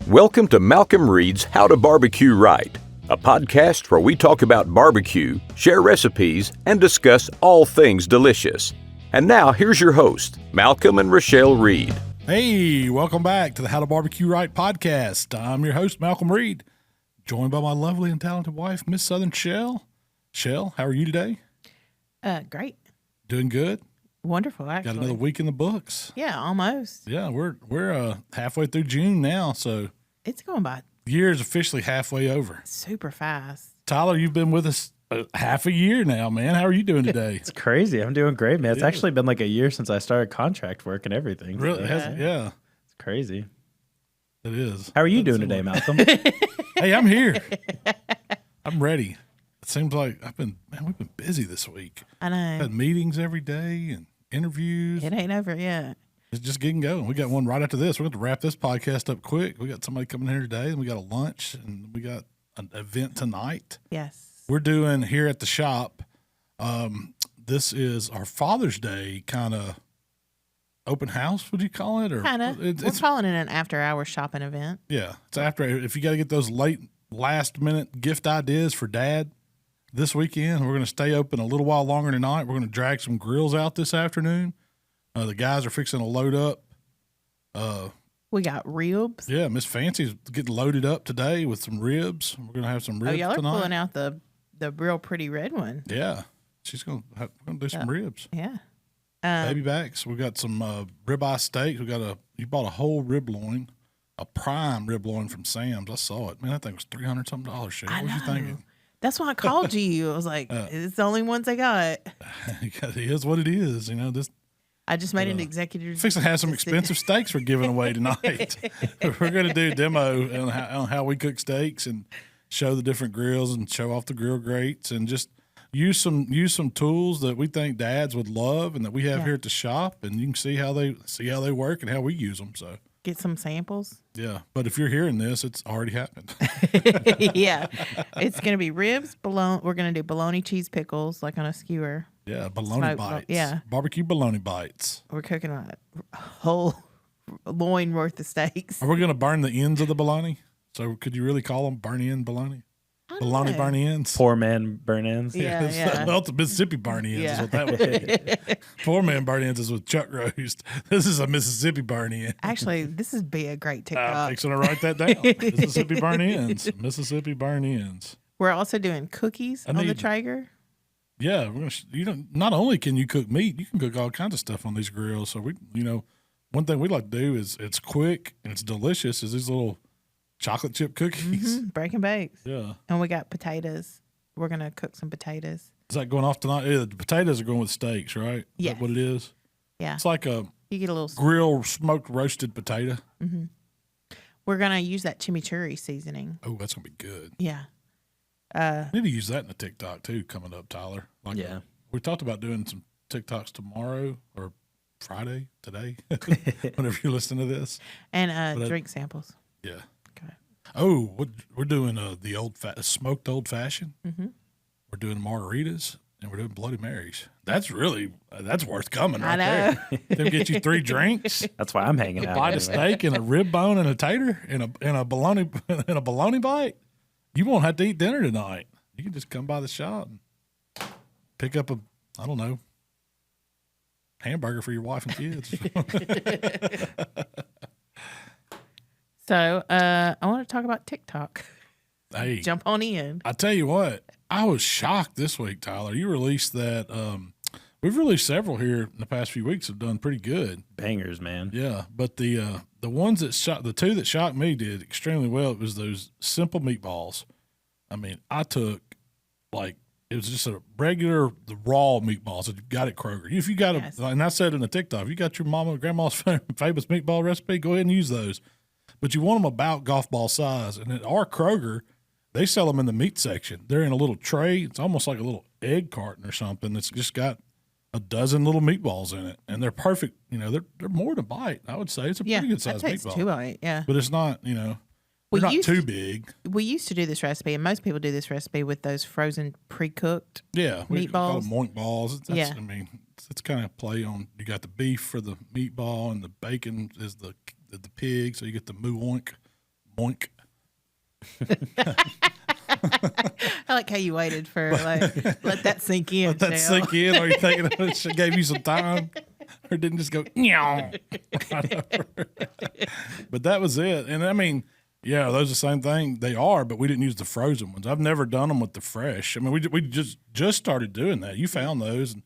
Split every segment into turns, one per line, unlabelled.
Welcome to Malcom Reed's How to Barbecue Right, a podcast where we talk about barbecue, share recipes, and discuss all things delicious. And now, here's your host, Malcom and Rochelle Reed.
Hey, welcome back to the How to Barbecue Right podcast. I'm your host, Malcom Reed, joined by my lovely and talented wife, Miss Southern Shell. Shell, how are you today?
Great.
Doing good?
Wonderful, actually.
Got another week in the books.
Yeah, almost.
Yeah, we're halfway through June now, so
It's going by
the year is officially halfway over.
super fast.
Tyler, you've been with us half a year now, man. How are you doing today?
It's crazy. I'm doing great, man. It's actually been like a year since I started contract work and everything.
Really?
So,
Yeah,
it's crazy.
it is.
How are you doing today, Malcolm?
Hey, I'm here. I'm ready. It seems like we've been busy this week.
I know.
Had meetings every day and interviews.
It ain't over yet.
It's just getting going. We got one right after this. We're going to wrap this podcast up quick. We got somebody coming here today, and we got a lunch, and we got an event tonight.
Yes.
We're doing here at the shop. This is our Father's Day kind of open house. Would you call it? Or
Kind of. We're calling it an after-hours shopping event.
Yeah, it's after. If you got to get those last-minute gift ideas for Dad this weekend, we're going to stay open a little while longer tonight. We're going to drag some grills out this afternoon. The guys are fixing to load up.
We got ribs.
Yeah, Miss Fancy's getting loaded up today with some ribs. We're going to have some ribs
y'all are
tonight.
pulling out the real pretty red one.
Yeah, she's going to do some ribs.
Yeah.
Baby backs. We got some ribeye steaks. You bought a whole rib loin, a prime rib loin from Sam's. I saw it. Man, that thing was $300 something. Shit. What was you thinking?
That's why I called you. I was like, it's the only ones I got.
It is what it is. You know, this.
I just made an executive.
Fixing to have some expensive steaks we're giving away tonight. We're going to do a demo on how we cook steaks and show the different grills and show off the grill grates and just use some tools that we think dads would love and that we have here at the shop, and you can see how they work and how we use them. So
Get some samples.
yeah, but if you're hearing this, it's already happened.
Yeah. It's going to be ribs, bologna. We're going to do bologna cheese pickles like on a skewer.
Yeah, bologna
Smoked
bites.
yeah.
Barbecue bologna bites.
We're cooking a whole loin worth of steaks.
Are we going to burn the ends of the bologna? So could you really call them burn-in bologna? Bologna
know.
burn-ins?
Poor man burn ends.
Yeah.
Well, it's a Mississippi burn-ins is
Yeah.
what that would be. Poor man burn-ins is with chuck roast. This is a Mississippi burn-in.
Actually, this would be a great
I'm
TikTok.
fixing to write that down. Mississippi burn-ins. Mississippi burn-ins.
We're also doing cookies on the Traeger.
Yeah, not only can you cook meat, you can cook all kinds of stuff on these grills. So one thing we like to do is it's quick and it's delicious. Is these little chocolate chip cookies?
Break and bakes.
Yeah.
And we got potatoes. We're going to cook some potatoes.
Is that going off tonight? Yeah, the potatoes are going with steaks, right? Is
Yes.
that what it is?
Yeah.
It's like a
You get a little.
grill smoked roasted potato.
We're going to use that chimichurri seasoning.
Oh, that's going to be good.
Yeah.
I need to use that in the TikTok too coming up, Tyler.
Yeah.
We talked about doing some TikToks tomorrow or Friday, today, whenever you listen to this.
And drink samples.
Yeah.
Okay.
Oh, we're doing the smoked old fashioned.
Mm-hmm.
We're doing margaritas and we're doing Bloody Marys. That's worth coming right
I know.
there. They'll get you 3 drinks,
That's why I'm hanging
a
out.
bite of steak and a rib bone and a tater and a bologna and a bologna bite. You won't have to eat dinner tonight. You can just come by the shop and pick up hamburger for your wife and kids.
So I want to talk about TikTok.
Hey,
Jump on in.
I tell you what, I was shocked this week, Tyler. You released that. We've released several here in the past few weeks have done pretty good.
Bangers, man.
Yeah, but the ones the 2 that shocked me did extremely well. It was those simple meatballs. I mean, I took it was just the raw meatballs that you got at Kroger. If you got and I said in the TikTok, if you got your mama or grandma's famous meatball recipe, go ahead and use those. But you want them about golf ball size. And at our Kroger, they sell them in the meat section. They're in a little tray. It's almost like a little egg carton or something. It's just got a dozen little meatballs in it, and they're perfect. They're more than a bite. I would say it's a pretty good size meatball.
2 bite. Yeah.
But it's not. They're not too big.
We used to do this recipe, and most people do this recipe with those frozen pre-cooked.
Yeah, we call them
meatballs.
moink balls.
Yeah.
I mean, it's kind of play on. You got the beef for the meatball, and the bacon is the pig, so you get the moink Boink.
I like how you waited for like let that sink in.
Let that
Shell.
sink in. Are you thinking it gave you some time? Or didn't just go, meow. But that was it. And I mean, yeah, those are the same thing. They are, but we didn't use the frozen ones. I've never done them with the fresh. I mean, we just started doing that. You found those, and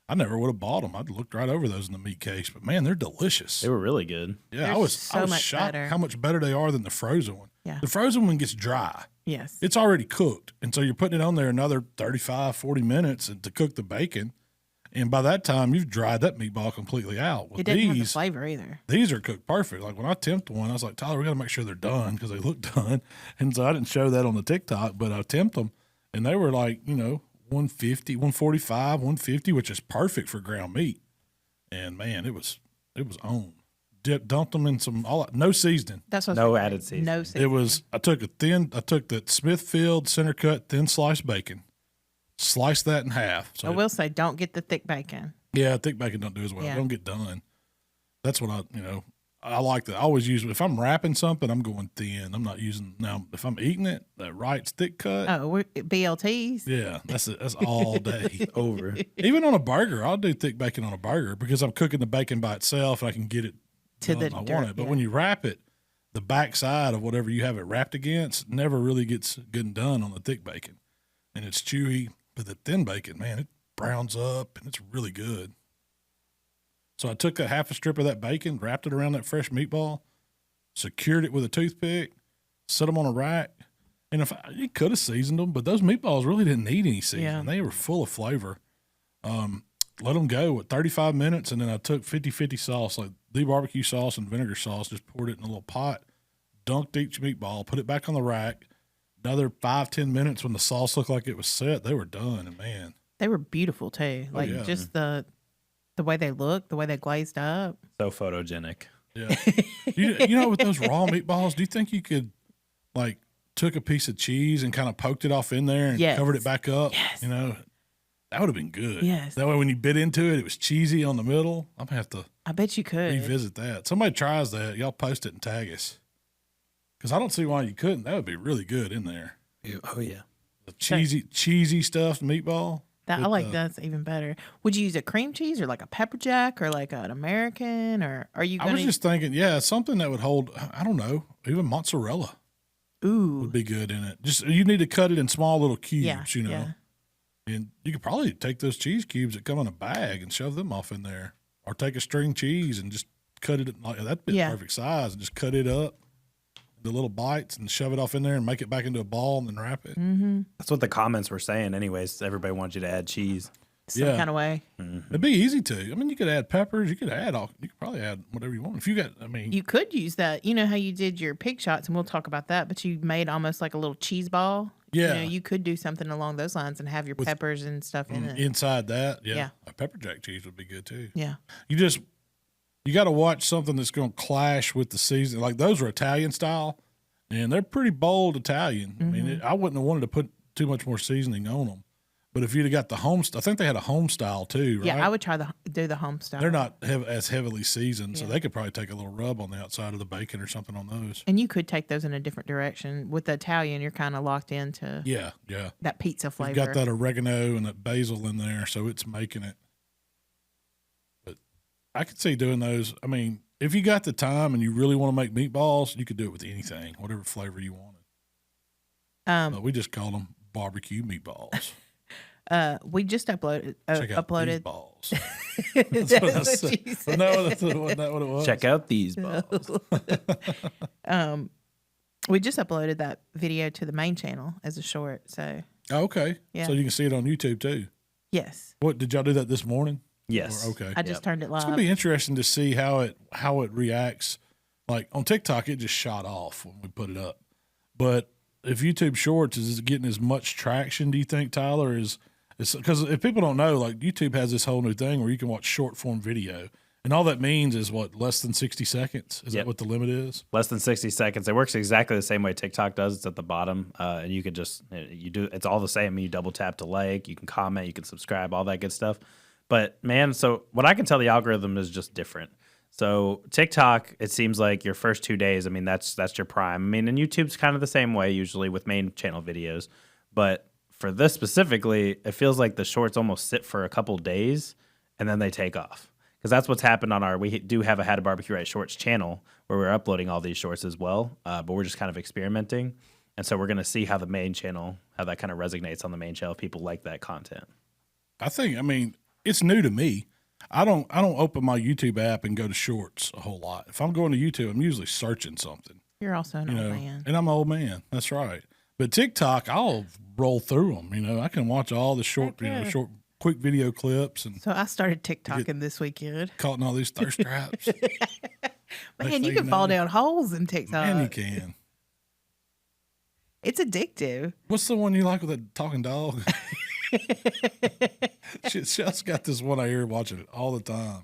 I never would have bought them. I'd looked right over those in the meat case. But man, they're delicious.
They were really good.
Yeah,
They're
I was
so much
shocked
better.
how much better they are than the frozen one.
Yeah.
The frozen one gets dry.
Yes.
It's already cooked. And so you're putting it on there another 35, 40 minutes to cook the bacon. And by that time, you've dried that meatball completely out. With
It didn't have the
these,
flavor either.
these are cooked perfect. Like when I temped one, I was like, Tyler, we got to make sure they're done because they look done. And so I didn't show that on the TikTok, but I temped them. And they were like, 150, 145, 150, which is perfect for ground meat. And man, it was on. Dumped them in no seasoning.
That's what
No added seasoning.
No seasoning.
It was, I took that Smithfield center cut thin sliced bacon, sliced that in half. So
I will say, don't get the thick bacon.
yeah, thick bacon don't do as well.
Yeah.
It don't get done. That's what I like that. I always use, if I'm wrapping something, I'm going thin. I'm not using, now if I'm eating it, that Wright's thick cut.
Oh, BLTs.
Yeah, that's all day.
Over.
Even on a burger, I'll do thick bacon on a burger because I'm cooking the bacon by itself and I can get it
To the
I want
dirt,
it. But
yeah.
when you wrap it, the back side of whatever you have it wrapped against never really gets good and done on the thick bacon. And it's chewy, but the thin bacon, man, it browns up and it's really good. So I took a half a strip of that bacon, wrapped it around that fresh meatball, secured it with a toothpick, set them on a rack. And you could have seasoned them, but those meatballs really didn't need any seasoning.
Yeah.
They were full of flavor. Let them go at 35 minutes, and then I took 50-50 sauce, like the barbecue sauce and vinegar sauce, just poured it in a little pot, dunked each meatball, put it back on the rack. Another 5-10 minutes when the sauce looked like it was set, they were done, and man.
They were beautiful too. Like
yeah.
just the way they looked, the way they glazed up.
So photogenic.
Yeah. With those raw meatballs, do you think you could, like, took a piece of cheese and kind of poked it off in there and
Yes.
covered it back up?
Yes.
That would have been good.
Yes.
That way when you bit into it, it was cheesy on the middle. I'm going to have to
I bet you could.
revisit that. Somebody tries that. Y'all post it and tag us. Because I don't see why you couldn't. That would be really good in there.
Oh, yeah.
The cheesy stuffed meatball.
I
with
like
the-
that's even better. Would you use a cream cheese or like a pepper jack or like an American, or are you
I
going
was just thinking, something that would hold, I don't know, even mozzarella
ooh
would be good in it. Just, you need to cut it in small little cubes,
yeah,
you know.
yeah.
And you could probably take those cheese cubes that come in a bag and shove them off in there. Or take a string cheese and just cut it, like that'd be
Yeah.
perfect size, and just cut it up, the little bites, and shove it off in there and make it back into a ball and then wrap it.
Mm-hmm.
That's what the comments were saying anyways. Everybody wants you to add cheese.
Some
Yeah.
kind of way.
It'd be easy to. I mean, you could add peppers. You could probably add whatever you want. If you got,
You could use that. You know how you did your pig shots, and we'll talk about that, but you made almost like a little cheese ball.
Yeah.
You could do something along those lines and have your peppers and stuff in it.
inside that,
Yeah.
a pepper jack cheese would be good too.
Yeah.
You got to watch something that's going to clash with the season. Like those are Italian style, and they're pretty bold Italian. I mean, I wouldn't have wanted to put too much more seasoning on them. But if you'd have got the home, I think they had a home style too, right?
Yeah, I would try do the home style.
They're not as heavily seasoned, so they could probably take a little rub on the outside of the bacon or something on those.
And you could take those in a different direction. With the Italian, you're kind of locked into
Yeah.
that pizza flavor.
You've got that oregano and that basil in there, so it's making it. But I could see doing those. I mean, if you got the time and you really want to make meatballs, you could do it with anything, whatever flavor you wanted. But we just call them barbecue meatballs.
We just uploaded.
Check out these
Uploaded.
balls.
That's
what I
what
said.
you said.
No, wasn't that what it was?
Check out these balls.
We just uploaded that video to the main channel as a short. So
Oh, okay.
Yeah.
So you can see it on YouTube too.
yes,
What did y'all do that this morning?
Yes.
Or, okay.
I just turned it
It's gonna
live.
be interesting to see how it reacts. Like on TikTok, it just shot off when we put it up. But if YouTube Shorts is getting as much traction, do you think, Tyler, is because if people don't know, like YouTube has this whole new thing where you can watch short form video, and all that means is what, less than 60 seconds? Is that what the limit is?
Less than 60 seconds. It works exactly the same way TikTok does. It's at the bottom, and you can just it's all the same. You double tap to like, you can comment, you can subscribe, all that good stuff. But man, so what I can tell the algorithm is just different. So TikTok, it seems like your first 2 days, I mean, that's your prime. I mean, and YouTube's kind of the same way usually with main channel videos. But for this specifically, it feels like the shorts almost sit for a couple days and then they take off. Because that's what's happened on we do have a How to Barbecue Right Shorts channel where we're uploading all these shorts as well. But we're just kind of experimenting. And so we're going to see how the main channel, how that kind of resonates on the main channel. If people like that content.
I mean, it's new to me. I don't open my YouTube app and go to shorts a whole lot. If I'm going to YouTube, I'm usually searching something.
You're also an old man.
And I'm an old man. That's right. But TikTok, I'll roll through them. I can watch all the short quick video clips. And
so I started TikToking this weekend.
Caught in all these thirst traps.
Man, you can fall down holes in TikTok.
Man, you can.
It's addictive.
What's the one you like with that talking dog? She's got this one I hear watching it all the time.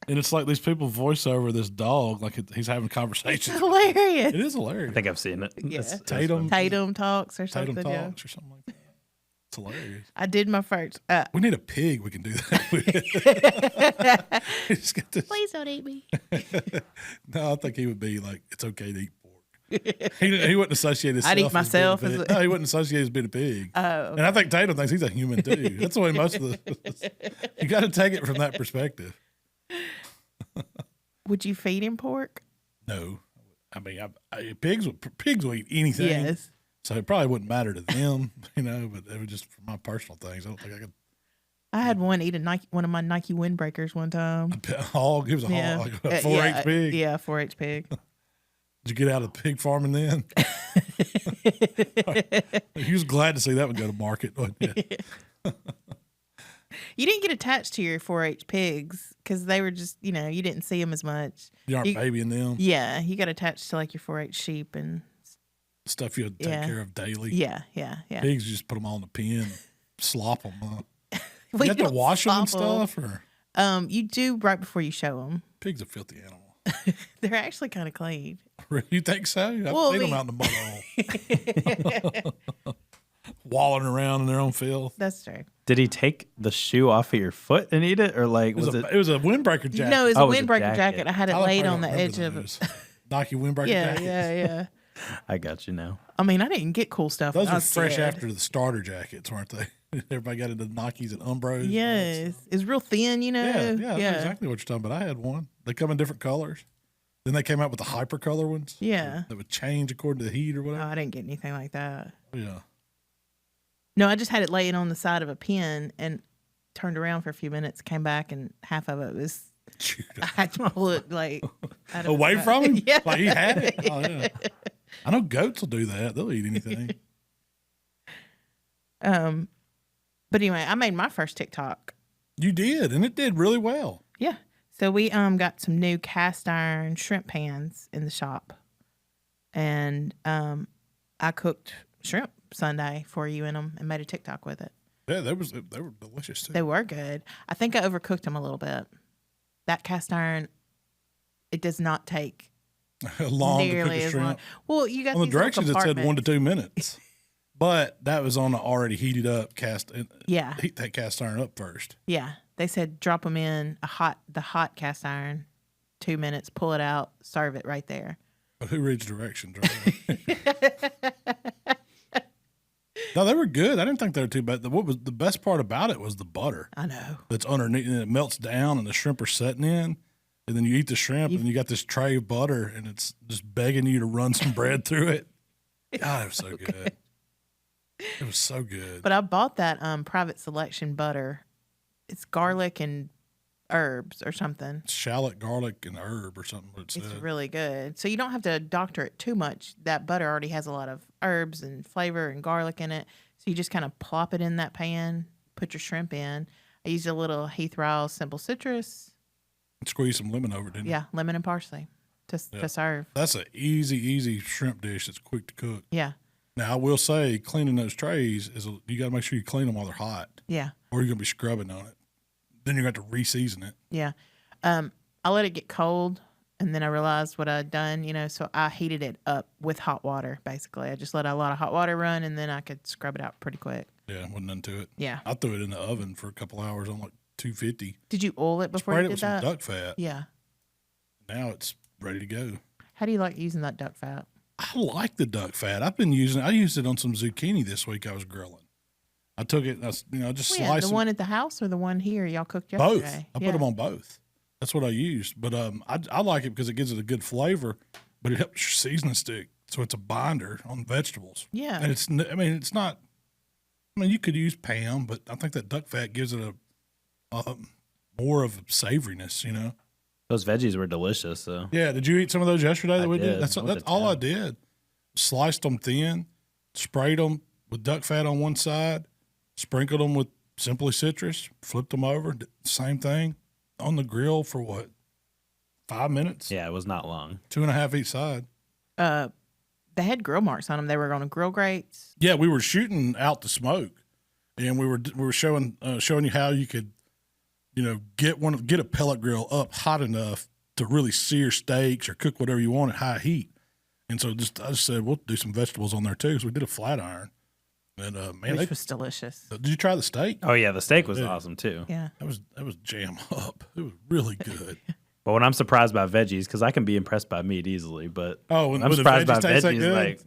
And it's like these people voice over this dog like he's having conversations.
It's hilarious.
It is hilarious.
I think I've seen it.
Yeah.
Tatum
Talks or something.
Tatum Talks or something like that. It's hilarious.
I did my first.
We need a pig we can do that with.
Please don't eat me.
No, I think he would be like, it's okay to eat pork. He wouldn't associate himself.
I'd eat myself.
No, he wouldn't associate as being a pig.
Oh, okay.
And I think Tatum thinks he's a human too. That's the way most of you got to take it from that perspective.
Would you feed him pork?
No. I mean, pigs will eat anything.
Yes.
So it probably wouldn't matter to them, but it was just for my personal things. I don't think I could.
I had one eat one of my Nike windbreakers one time.
A hog? He was a hog, like a 4-H pig?
Yeah, 4-H pig.
Did you get out of pig farming then? He was glad to see that one go to market.
You didn't get attached to your 4-H pigs because they were just, you didn't see them as much.
You aren't babying them?
Yeah, you got attached to like your 4-H sheep and
stuff you have to take care of daily.
Yeah.
Pigs, you just put them all in the pen, slop them up.
Well,
you have to wash them and stuff? Or?
You do right before you show them.
Pig's a filthy animal.
They're actually kind of clean.
You think so? I've seen them out in the mud hole. Walling around in their own filth.
That's true.
Did he take the shoe off of your foot and eat it, or like
it was a windbreaker jacket?
No, it was a windbreaker jacket. I had it laid on the edge of it.
Nike windbreaker jackets.
Yeah.
I got you now.
I mean, I didn't get cool stuff.
Those were fresh after the starter jackets, weren't they? Everybody got into Nikes and Umbros.
Yes, it's real thin,
Yeah, that's exactly what you're talking about. I had one. They come in different colors. Then they came out with the hypercolor ones.
Yeah,
that would change according to the heat or whatever.
I didn't get anything like that.
Yeah.
No, I just had it laying on the side of a pen and turned around for a few minutes, came back, and half of it was. I had to look like
away from him.
Yeah,
like he had it. Oh yeah. I know goats will do that. They'll eat anything.
But anyway, I made my first TikTok.
You did, and it did really well.
Yeah. So we got some new cast iron shrimp pans in the shop, and I cooked shrimp Sunday for you in them and made a TikTok with it.
Yeah, they were delicious too.
They were good. I think I overcooked them a little bit. That cast iron, it does not take
long
nearly
to cook a shrimp.
Long. Well, you got
on the
these
directions it said 1 to 2 minutes, but that was on the already heated up cast.
Yeah,
heat that cast iron up first.
Yeah, they said drop them in the hot cast iron, 2 minutes, pull it out, serve it right there.
But who reads directions? Right? No, they were good. I didn't think they were too bad. What was the best part about it was the butter.
I know.
That's underneath, and it melts down, and the shrimp are setting in. And then you eat the shrimp, and you got this tray of butter, and it's just begging you to run some bread through it. God, it was so good. It was so good.
But I bought that private selection butter. It's garlic and herbs or something.
Shallot, garlic, and herb or something. What it said.
It's really good. So you don't have to doctor it too much. That butter already has a lot of herbs and flavor and garlic in it. So you just kind of plop it in that pan, put your shrimp in. I used a little Heath Rowell Simple Citrus.
Squeeze some lemon over it, didn't you?
Yeah, lemon and parsley to serve.
That's an easy shrimp dish that's quick to cook.
Yeah. Now,
I will say, cleaning those trays, you got to make sure you clean them while they're hot.
Yeah.
Or you're going to be scrubbing on it. Then you're going to have to re-season it.
Yeah. I let it get cold, and then I realized what I'd done, so I heated it up with hot water, basically. I just let a lot of hot water run, and then I could scrub it out pretty quick.
Yeah, wasn't nothing to it.
Yeah.
I threw it in the oven for a couple hours on like 250.
Did you oil it before
Sprayed
you did
it with
that?
some duck fat.
Yeah.
Now it's ready to go.
How do you like using that duck fat?
I like the duck fat. I used it on some zucchini this week. I was grilling. I took it, just sliced
the
it.
one at the house or the one here y'all cooked
Both.
yesterday?
I put them on both. That's what I used. But I like it because it gives it a good flavor, but it helps your seasoning stick. So it's a binder on vegetables.
Yeah.
And it's not, you could use Pam, but I think that duck fat gives it a more of a savoriness,
Those veggies were delicious. So
Yeah. Did you eat some of those yesterday that we did?
did.
That's
I went
that's
to
all I
town.
did. Sliced them thin, sprayed them with duck fat on one side, sprinkled them with Simply Citrus, flipped them over, did the same thing on the grill for what, 5 minutes?
yeah, it was not long.
2.5 each side.
They had grill marks on them. They were on grill grates.
Yeah, we were shooting out the smoke, and we were showing you how you could, get a pellet grill up hot enough to really sear steaks or cook whatever you want at high heat. And so I just said we'll do some vegetables on there too. So we did a flat iron, and
Which was delicious.
did you try the steak?
Oh yeah, the steak was
Yeah.
awesome too.
Yeah.
That was jam up. It was really good.
But when I'm surprised by veggies, because I can be impressed by meat easily, but
Oh, and
I'm
when the
surprised by
veggies taste that
veggies.
good?
Like,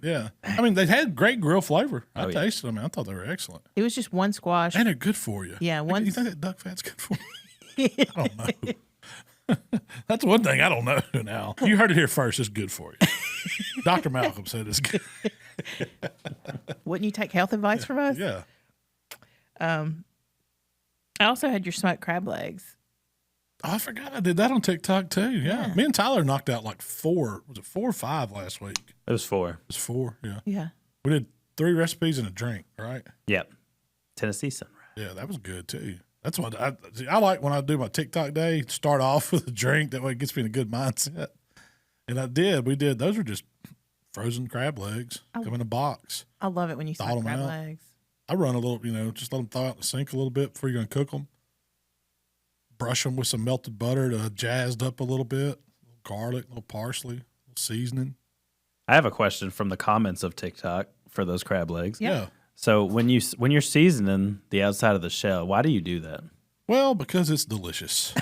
Yeah, they had great grill flavor. I
Oh, yeah.
tasted them. I thought they were excellent,
It was just one squash.
and they're good for you.
Yeah,
You think that duck fat's good for you? I don't know. That's one thing I don't know now. You heard it here first. It's good for you. Dr. Malcom said it's good.
Wouldn't you take health advice from us?
Yeah.
I also had your smoked crab legs.
Oh, I forgot I did that on TikTok too. Yeah. Me and Tyler knocked out like 4. Was it 4 or 5 last week?
it was 4.
It was 4. Yeah.
Yeah.
We did 3 recipes and a drink, right?
Yep. Tennessee Sunrise.
Yeah, that was good too. That's what I like when I do my TikTok day. Start off with a drink. That way it gets me in a good mindset. And I did. We did. Those are just frozen crab legs. Come in a box.
I love it when you
Thaw
smoke
them
crab
out.
legs.
I run a little, just let them thaw out in the sink a little bit before you're going to cook them. Brush them with some melted butter to jazzed up a little bit. A little garlic, a little parsley, a little seasoning.
I have a question from the comments of TikTok for those crab legs.
Yeah.
So when you're seasoning the outside of the shell, why do you do that?
Well, because it's delicious.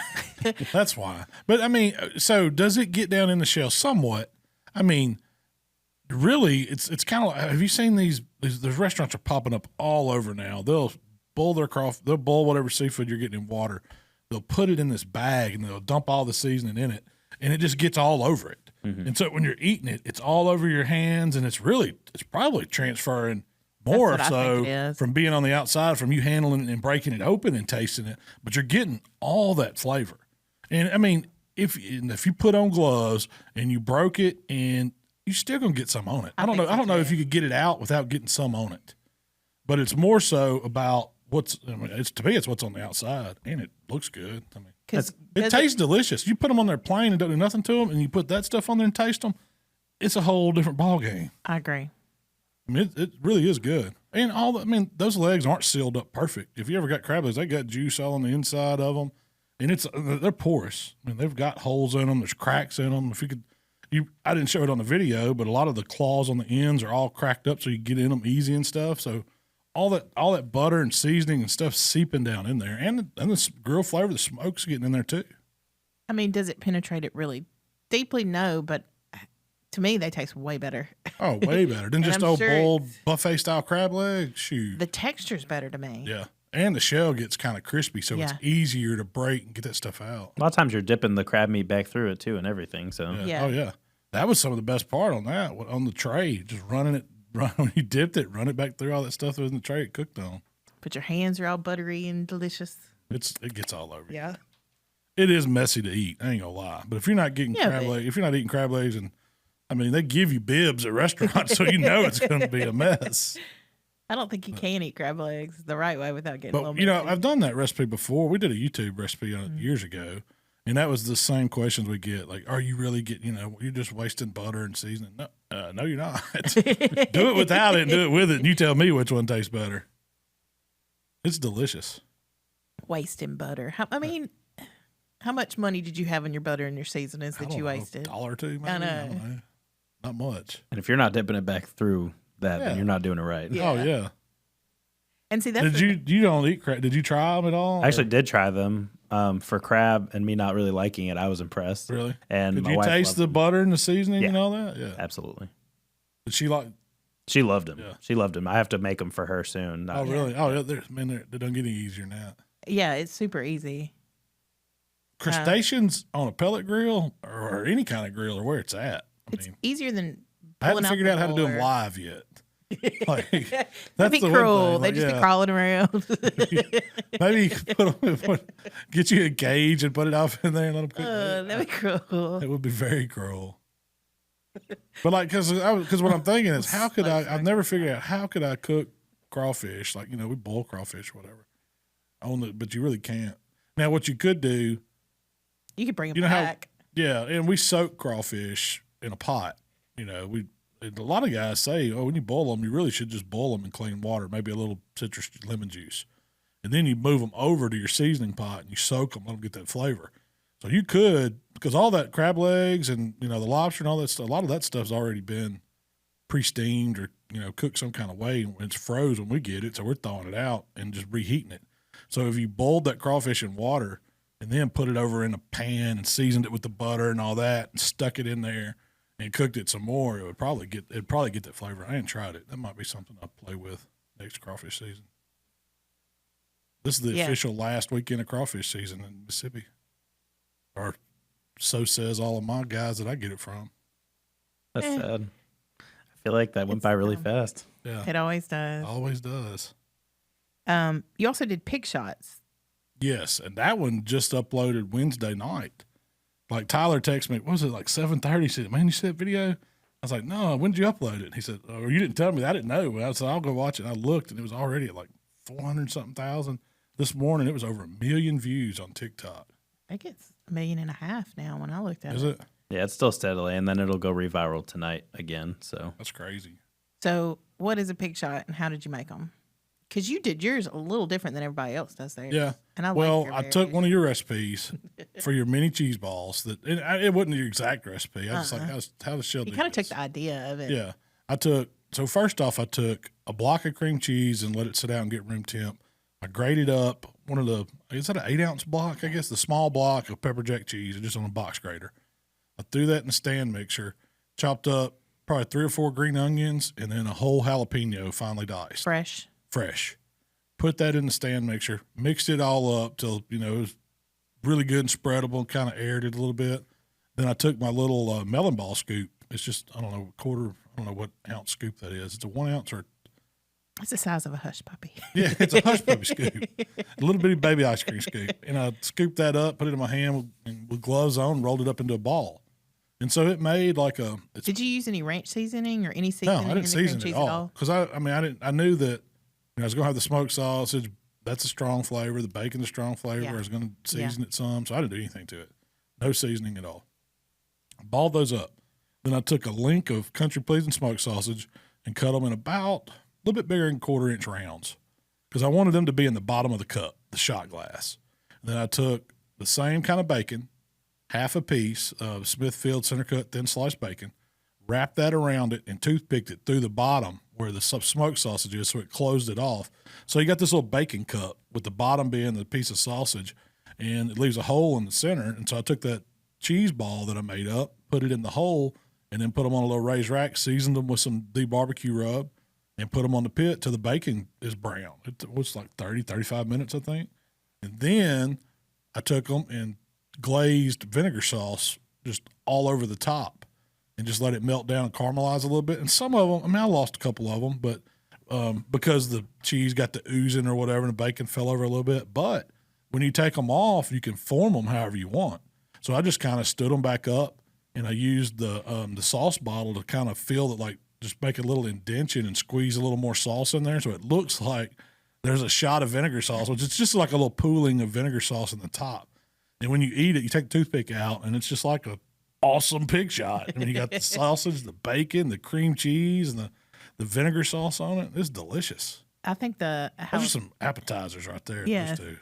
That's why. But so does it get down in the shell somewhat? Really, it's kind of like, have you seen these restaurants are popping up all over now. They'll boil they'll boil whatever seafood you're getting in water. They'll put it in this bag and they'll dump all the seasoning in it, and it just gets all over it. Mm-hmm. And so when you're eating it, it's all over your hands, and it's probably transferring more
That's what I think it
so
is.
from being on the outside, from you handling it and breaking it open and tasting it, but you're getting all that flavor. And if you put on gloves and you broke it, and you're still gonna get some on it. I don't know if you could get it out without getting some on it, but it's more so about it's what's on the outside, and it looks good. It tastes delicious. You put them on there plain and don't do nothing to them, and you put that stuff on there and taste them, it's a whole different ball game.
I agree.
It really is good. And those legs aren't sealed up perfect. If you ever got crab legs, they got juice all on the inside of them, and they're porous. They've got holes in them. There's cracks in them. I didn't show it on the video, but a lot of the claws on the ends are all cracked up, so you get in them easy and stuff. So all that butter and seasoning and stuff seeping down in there, and the grill flavor, the smoke's getting in there too.
Does it penetrate it really deeply? No, but to me, they taste way better.
Oh, way better than just
I'm
old
sure
boiled buffet style crab legs. Shoot.
The texture's better to me.
Yeah. And the shell gets kind of crispy, so it's
Yeah.
easier to break and get that stuff out.
A lot of times you're dipping the crab meat back through it too and everything. So
Yeah.
Oh, yeah. That was some of the best part on that, on the tray. Just when you dipped it, run it back through all that stuff that was in the tray it cooked on.
But your hands are all buttery and delicious.
It gets all over you.
Yeah.
It is messy to eat. I ain't gonna lie. But if you're not getting crab legs, if you're not eating crab legs, and they give you bibs at restaurants, so you know it's going to be a mess.
I don't think you can eat crab legs the right way without getting a
But
little messy.
I've done that recipe before. We did a YouTube recipe on it years ago, and that was the same questions we get. Like, are you really getting? You're just wasting butter and seasoning. No, you're not. Do it without it and do it with it, and you tell me which one tastes better. It's delicious.
Wasting butter. How much money did you have in your butter and your seasonings that you wasted?
$1 or $2, maybe.
I know.
don't know. Not much.
and if you're not dipping it back through that,
Yeah.
then you're not doing it right.
Yeah.
Oh yeah.
And see, that's
You don't eat crab? Did you try them at all?
I actually did try them. For crab and me not really liking it, I was impressed.
Really?
And
Did
my
you
wife
taste
loved
the
them.
butter and the seasoning
Yeah.
and all that? Yeah.
Absolutely.
Did she like?
She loved them.
Yeah.
She loved them. I have to make them for her soon.
Oh, really? Oh, yeah. They don't get any easier than that.
Yeah, it's super easy.
Crustaceans on a pellet grill or any kind of grill or where it's at.
It's easier than
I haven't
pulling out
figured
the
out how to do them
roller.
live yet. Like,
That'd
that's
be
the one
cruel.
thing.
They
Like,
just
yeah.
be crawling around.
Maybe you could get you a gauge and put it off in there and let them cook.
That'd be cruel.
It would be very cruel. But like, because what I'm thinking is, how could I've never figured out how could I cook crawfish? Like, we boil crawfish or whatever. But you really can't. Now, what you could do,
You could bring them
you know how,
back.
yeah, and we soak crawfish in a pot. A lot of guys say, when you boil them, you really should just boil them in clean water, maybe a little citrus lemon juice. And then you move them over to your seasoning pot and you soak them, let them get that flavor. So you could, because all that crab legs and, the lobster and all that stuff, a lot of that stuff's already been pre-steamed or, cooked some kind of way. And it's froze when we get it, so we're thawing it out and just reheating it. So if you boiled that crawfish in water and then put it over in a pan and seasoned it with the butter and all that and stuck it in there and cooked it some more, it'd probably get that flavor. I ain't tried it. That might be something I'll play with next crawfish season. This is the official last weekend of crawfish season in Mississippi. Or so says all of my guys that I get it from.
That's sad. I feel like that went by really fast.
Yeah.
It always does.
Always does.
You also did pig shots.
Yes, and that one just uploaded Wednesday night. Like Tyler texted me, what was it, like 7:30? He said, man, you see that video? I was like, no, when did you upload it? He said, oh, you didn't tell me. I didn't know. I said, I'll go watch it. I looked, and it was already at like 400-something thousand. This morning, it was over 1 million views on TikTok.
I think it's 1.5 million now when I looked at
Is it?
Yeah, it's still steadily, and then it'll go reviral tonight again. So
That's crazy.
So what is a pig shot and how did you make them? Because you did yours a little different than everybody else does theirs.
Yeah.
And I
Well,
like your
I took
variation.
one of your recipes for your mini cheese balls. It wasn't your exact recipe. I was like, how does Shell do
You kind of took
this?
the idea of it.
Yeah. So first off, I took a block of cream cheese and let it sit out and get room temp. I grated up is that an 8-ounce block? I guess the small block of pepper jack cheese, just on a box grater. I threw that in the stand mixer, chopped up probably 3 or 4 green onions, and then a whole jalapeno finely diced. Fresh. Put that in the stand mixer, mixed it all up till, it was really good and spreadable, kind of aired it a little bit. Then I took my little melon ball scoop. It's just, I don't know what ounce scoop that is. It's a 1 ounce or,
It's the size of a hush puppy.
yeah, it's a hush puppy scoop. A little bitty baby ice cream scoop. And I scooped that up, put it in my hand with gloves on, rolled it up into a ball. And so it made like
Did you use any ranch seasoning or any seasoning?
no, I didn't
in the cream
season it
cheese
at all. Because I knew that I was going to have the smoked sausage. That's a strong flavor. The bacon's a strong flavor.
Yeah.
I was going to season it some. So I didn't do anything to it. No seasoning at all. Balled those up. Then I took a link of country pleasing smoked sausage and cut them in about a little bit bigger than 1/4 inch rounds because I wanted them to be in the bottom of the cup, the shot glass. Then I took the same kind of bacon, half a piece of Smithfield center cut thin sliced bacon, wrapped that around it and toothpicked it through the bottom where the smoked sausage is, so it closed it off. So you got this little bacon cup with the bottom being the piece of sausage, and it leaves a hole in the center. And so I took that cheese ball that I made up, put it in the hole, and then put them on a little raised rack, seasoned them with some BBQ rub, and put them on the pit till the bacon is brown. It was like 30, 35 minutes, I think. And then I took them and glazed vinegar sauce just all over the top and just let it melt down and caramelize a little bit. And some of them, I lost a couple of them, but because the cheese got the oozing or whatever and the bacon fell over a little bit. But when you take them off, you can form them however you want. So I just kind of stood them back up, and I used the sauce bottle to kind of fill it, like just make a little indention and squeeze a little more sauce in there. So it looks like there's a shot of vinegar sauce, which is just like a little pooling of vinegar sauce in the top. And when you eat it, you take the toothpick out, and it's just like a awesome pig shot. I mean, you got the sausage, the bacon, the cream cheese, and the vinegar sauce on it. It's delicious.
I think
Those are some appetizers right there.
Yeah.
Those two.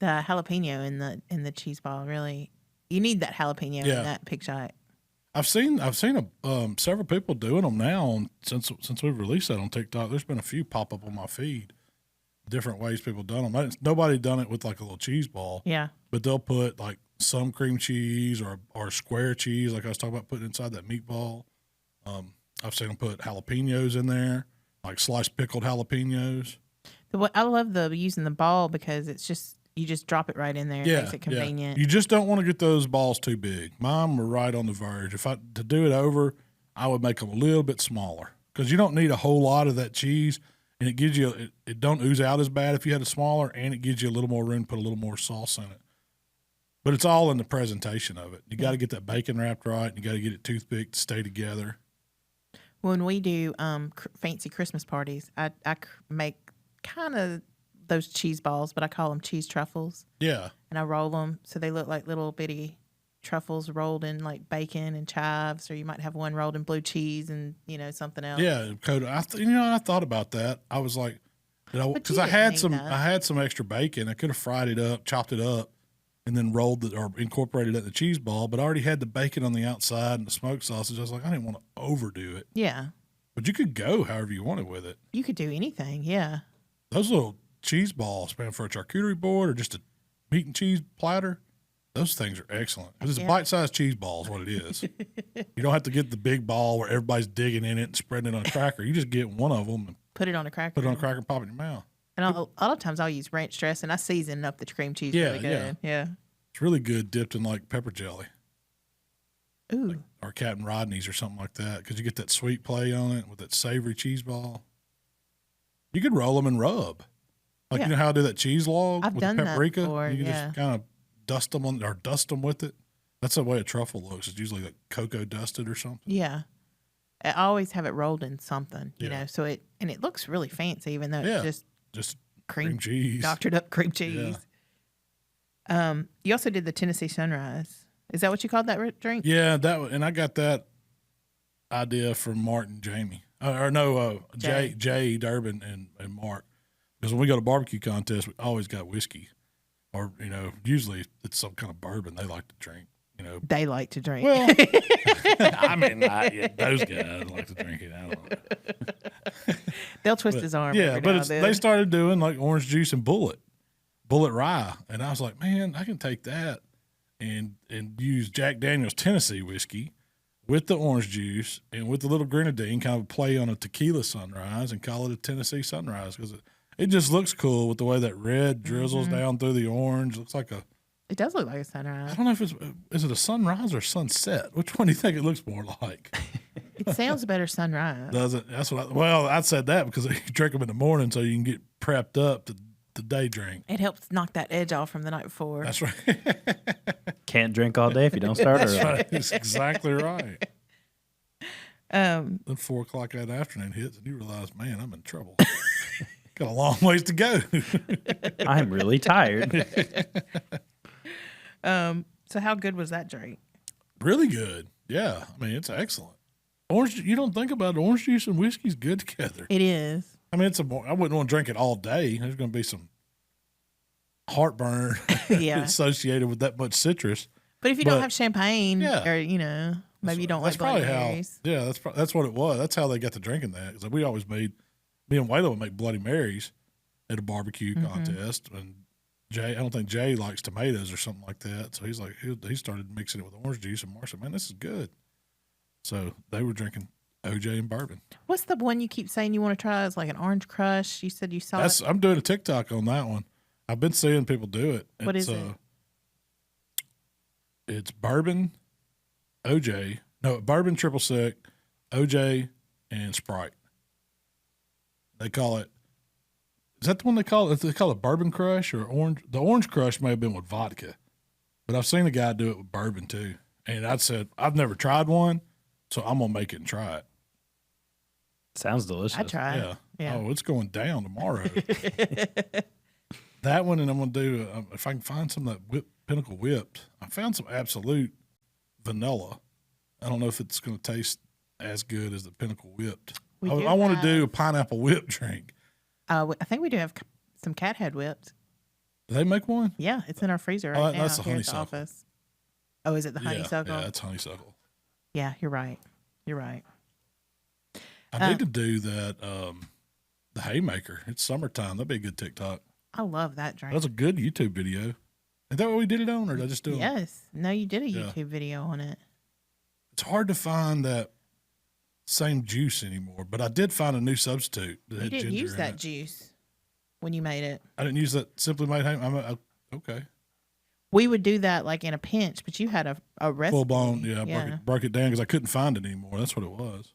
the jalapeno in the cheese ball really. You need that jalapeno in that pig shot.
I've seen several people doing them now since we've released that on TikTok. There's been a few pop up on my feed. different ways people done them. Nobody done it with like a little cheese ball.
Yeah.
But they'll put like some cream cheese or square cheese, like I was talking about putting inside that meatball. I've seen them put jalapenos in there, like sliced pickled jalapenos.
I love using the ball because it's just you just drop it right in there. It makes it convenient.
You just don't want to get those balls too big. Mine were right on the verge. To do it over, I would make them a little bit smaller because you don't need a whole lot of that cheese, and it gives you it don't ooze out as bad if you had a smaller, and it gives you a little more room to put a little more sauce in it. But it's all in the presentation of it. You got to get that bacon wrapped right, and you got to get it toothpicked to stay together.
When we do fancy Christmas parties, I make kind of those cheese balls, but I call them cheese truffles.
Yeah.
And I roll them so they look like little bitty truffles rolled in like bacon and chives, or you might have one rolled in blue cheese and, something else.
Yeah. I thought about that. I was like, because I had some extra bacon. I could have fried it up, chopped it up, and then rolled it or incorporated it in the cheese ball, but I already had the bacon on the outside and the smoked sausage. I was like, I didn't want to overdo it.
Yeah.
But you could go however you wanted with it.
You could do anything, yeah.
Those little cheese balls, man, for a charcuterie board or just a meat and cheese platter, those things are excellent. It's a bite-sized cheese ball is what it is. You don't have to get the big ball where everybody's digging in it and spreading it on a cracker. You just get one of them and
put it on a cracker.
And pop it in your mouth.
And a lot of times I'll use ranch dressing. I season up the cream cheese really good. Yeah.
It's really good dipped in like pepper jelly.
Ooh.
Or Captain Rodney's or something like that because you get that sweet play on it with that savory cheese ball. You could roll them and rub. Like, you know how I do that cheese log
I've
with
done
the paprika?
That before,
you can just kind of dust them with it. That's the way a truffle looks. It's usually like cocoa dusted or something.
Yeah. I always have it rolled in Tennessee, you know, so it looks really fancy, even though it's
just cream cheese.
Doctored up cream cheese. Yeah. You also did the Tennessee Sunrise. Is that what you called that drink?
Yeah, and I got that idea from Mark and Jamie. Jay Durbin and Mark. Because when we go to barbecue contests, we always got whiskey. Or, usually it's some kind of bourbon they like to drink.
They like to drink.
Well, I mean, those guys like to drink it. I don't know.
They'll twist his arm.
Yeah, but they started doing like orange juice and bullet rye. And I was like, man, I can take that and use Jack Daniel's Tennessee whiskey with the orange juice and with the little grenadine, kind of play on a tequila sunrise and call it a Tennessee Sunrise because it just looks cool with the way that red drizzles down through the orange. Looks like
it does look like a sunrise.
I don't know if is it a sunrise or sunset? Which one do you think it looks more like?
It sounds better sunrise.
Does it? That's what I said that because you drink them in the morning so you can get prepped up to day drink.
It helps knock that edge off from the night before.
That's right.
Can't drink all day if you don't start early.
That's right. That's exactly right. Then 4 o'clock that afternoon hits and you realize, man, I'm in trouble. Got a long ways to go.
I'm really tired.
So how good was that drink?
Really good. Yeah. I mean, it's excellent. You don't think about it. Orange juice and whiskey's good together.
It is.
I mean, I wouldn't want to drink it all day. There's going to be some heartburn associated with that much citrus.
But if you don't have champagne or, maybe you don't like Bloody Marys.
That's what it was. That's how they got to drinking that. Because me and Waylon would make Bloody Marys at a barbecue contest. And I don't think Jay likes tomatoes or something like that. So he's like, he started mixing it with orange juice. And Mark said, man, this is good. So they were drinking OJ and bourbon. What's
the one you keep saying you want to try? It's like an orange crush. You said you saw it.
I'm doing a TikTok on that one. I've been seeing people do it.
What is it?
It's bourbon, bourbon triple sec, OJ, and Sprite. They call it. Is that the one they call it? They call it bourbon crush or orange. The orange crush may have been with vodka, but I've seen a guy do it with bourbon too. And I said I've never tried one, so I'm gonna make it and try it.
Sounds delicious.
I try.
Yeah. Oh, it's going down tomorrow. That one, and I'm gonna do if I can find some of that Pinnacle Whipped. I found some Absolute vanilla. I don't know if it's gonna taste as good as the Pinnacle Whipped. I want to do a pineapple whip drink.
I think we do have some cat head whipped.
Do they make one?
Yeah, it's in our freezer right now
that's
here at the office. Oh, is it the honeysuckle?
Yeah, it's honeysuckle.
Yeah, you're right.
I need to do that. the haymaker. It's summertime. That'd be a good TikTok.
I love that drink.
That's a good YouTube video. Is that what we did it on, or did I just do it?
Yes. No, you did a YouTube video on it.
It's hard to find that same juice anymore, but I did find a new substitute. That
You
had
didn't
ginger
use
in
that
it.
juice when you made it.
I didn't use that Simply Made Hay. Okay.
We would do that like in a pinch, but you had a recipe.
Full blown, I broke it down because I couldn't find it anymore. That's what it was.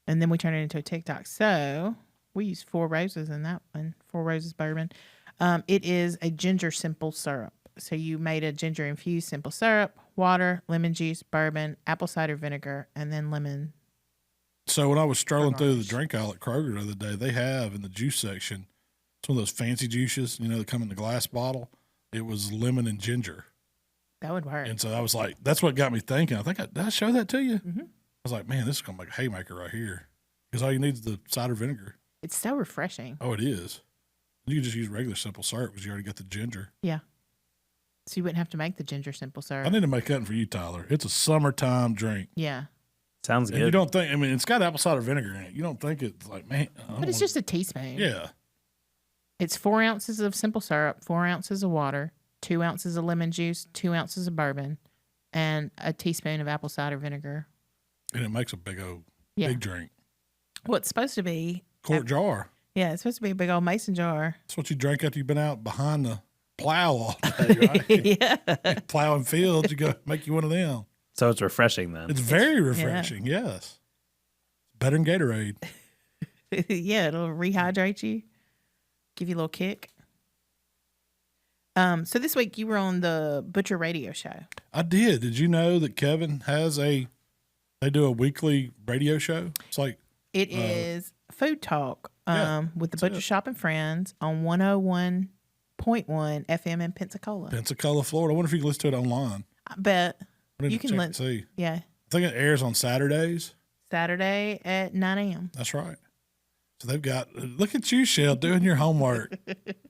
And then we turned it into a TikTok. So we used 4 Roses in that one. 4 Roses bourbon. It is a ginger simple syrup. So you made a ginger infused simple syrup, water, lemon juice, bourbon, apple cider vinegar, and then lemon.
So when I was strolling through the drink aisle at Kroger the other day, they have in the juice section, it's one of those fancy juices, that come in the glass bottle. It was lemon and ginger.
That would work.
And so I was like, that's what got me thinking. I think, did I show that to you?
Mm-hmm.
I was like, man, this is going to make a haymaker right here. Because all you need is the cider vinegar.
It's so refreshing.
Oh, it is. You can just use regular simple syrup because you already got the ginger.
Yeah. So you wouldn't have to make the ginger simple syrup.
I need to make that for you, Tyler. It's a summertime drink.
Yeah.
Sounds good.
And you don't think, it's got apple cider vinegar in it. You don't think it's like, man.
But it's just a teaspoon.
Yeah.
It's 4 ounces of simple syrup, 4 ounces of water, 2 ounces of lemon juice, 2 ounces of bourbon, and a teaspoon of apple cider vinegar.
And it makes a big old,
Yeah.
big drink.
Well, it's supposed to be.
Quart jar.
Yeah, it's supposed to be a big old mason jar.
That's what you drink after you've been out behind the plow all day, right?
Yeah.
Plowing fields, you go make you one of them.
So it's refreshing then.
It's very refreshing, yes. Better than Gatorade.
Yeah, it'll rehydrate you, give you a little kick. So this week you were on the Butcher Radio Show.
I did. Did you know that Kevin has they do a weekly radio show? It's like
It is Food Talk
Yeah,
with the Butcher Shop and Friends on 101.1 FM in Pensacola.
Pensacola, Florida. I wonder if you can listen to it online.
I bet
I need
you
to
can
check and see.
Yeah,
I think it airs on Saturdays.
Saturday at 9 a.m.
That's right. So they've got, look at you, Shell, doing your homework.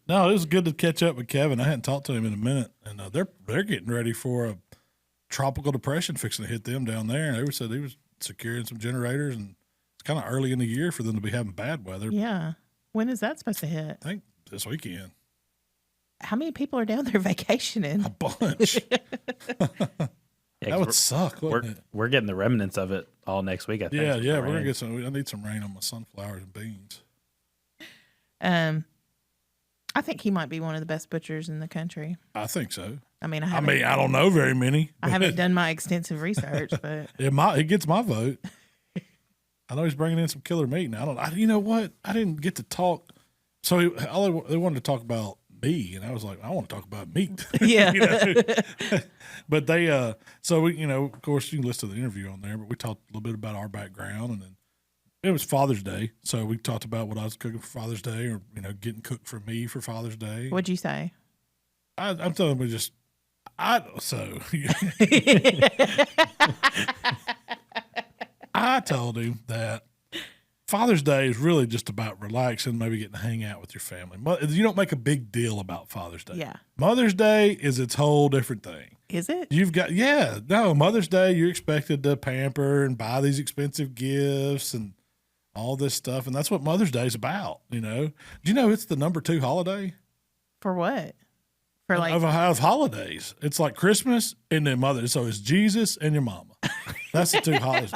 No, it was good to catch up with Kevin. I hadn't talked to him in a minute, and they're getting ready for a tropical depression fixing to hit them down there. And they said he was securing some generators, and it's kind of early in the year for them to be having bad weather.
Yeah. When is that supposed to hit?
I think this weekend.
How many people are down there vacationing?
A bunch.
Yeah,
That would suck, wouldn't it?
we're getting the remnants of it all next week, I think.
Yeah,
with
yeah.
the
We're going to
rain.
get some. I need some rain on my sunflowers and beans.
I think he might be one of the best butchers in the country.
I think so.
I mean,
I don't know very many.
I haven't done my extensive research, but
It gets my vote. I know he's bringing in some killer meat. Now, you know what? I didn't get to talk. So they wanted to talk about me, and I was like, I want to talk about meat.
yeah.
You know? But they, so we, of course, you can listen to the interview on there. But we talked a little bit about our background, and then it was Father's Day, so we talked about what I was cooking for Father's Day, or getting cooked for me for Father's Day.
What'd you say?
I'm telling you, I told him that Father's Day is really just about relaxing, maybe getting to hang out with your family. You don't make a big deal about Father's Day.
Yeah.
Mother's Day is its whole different thing.
Is it?
Mother's Day, you're expected to pamper and buy these expensive gifts and all this stuff. And that's what Mother's Day is about, Do you know it's the number 2 holiday?
For what? For like
Of holidays. It's like Christmas and then Mother's. So it's Jesus and your mama. That's the 2 holidays.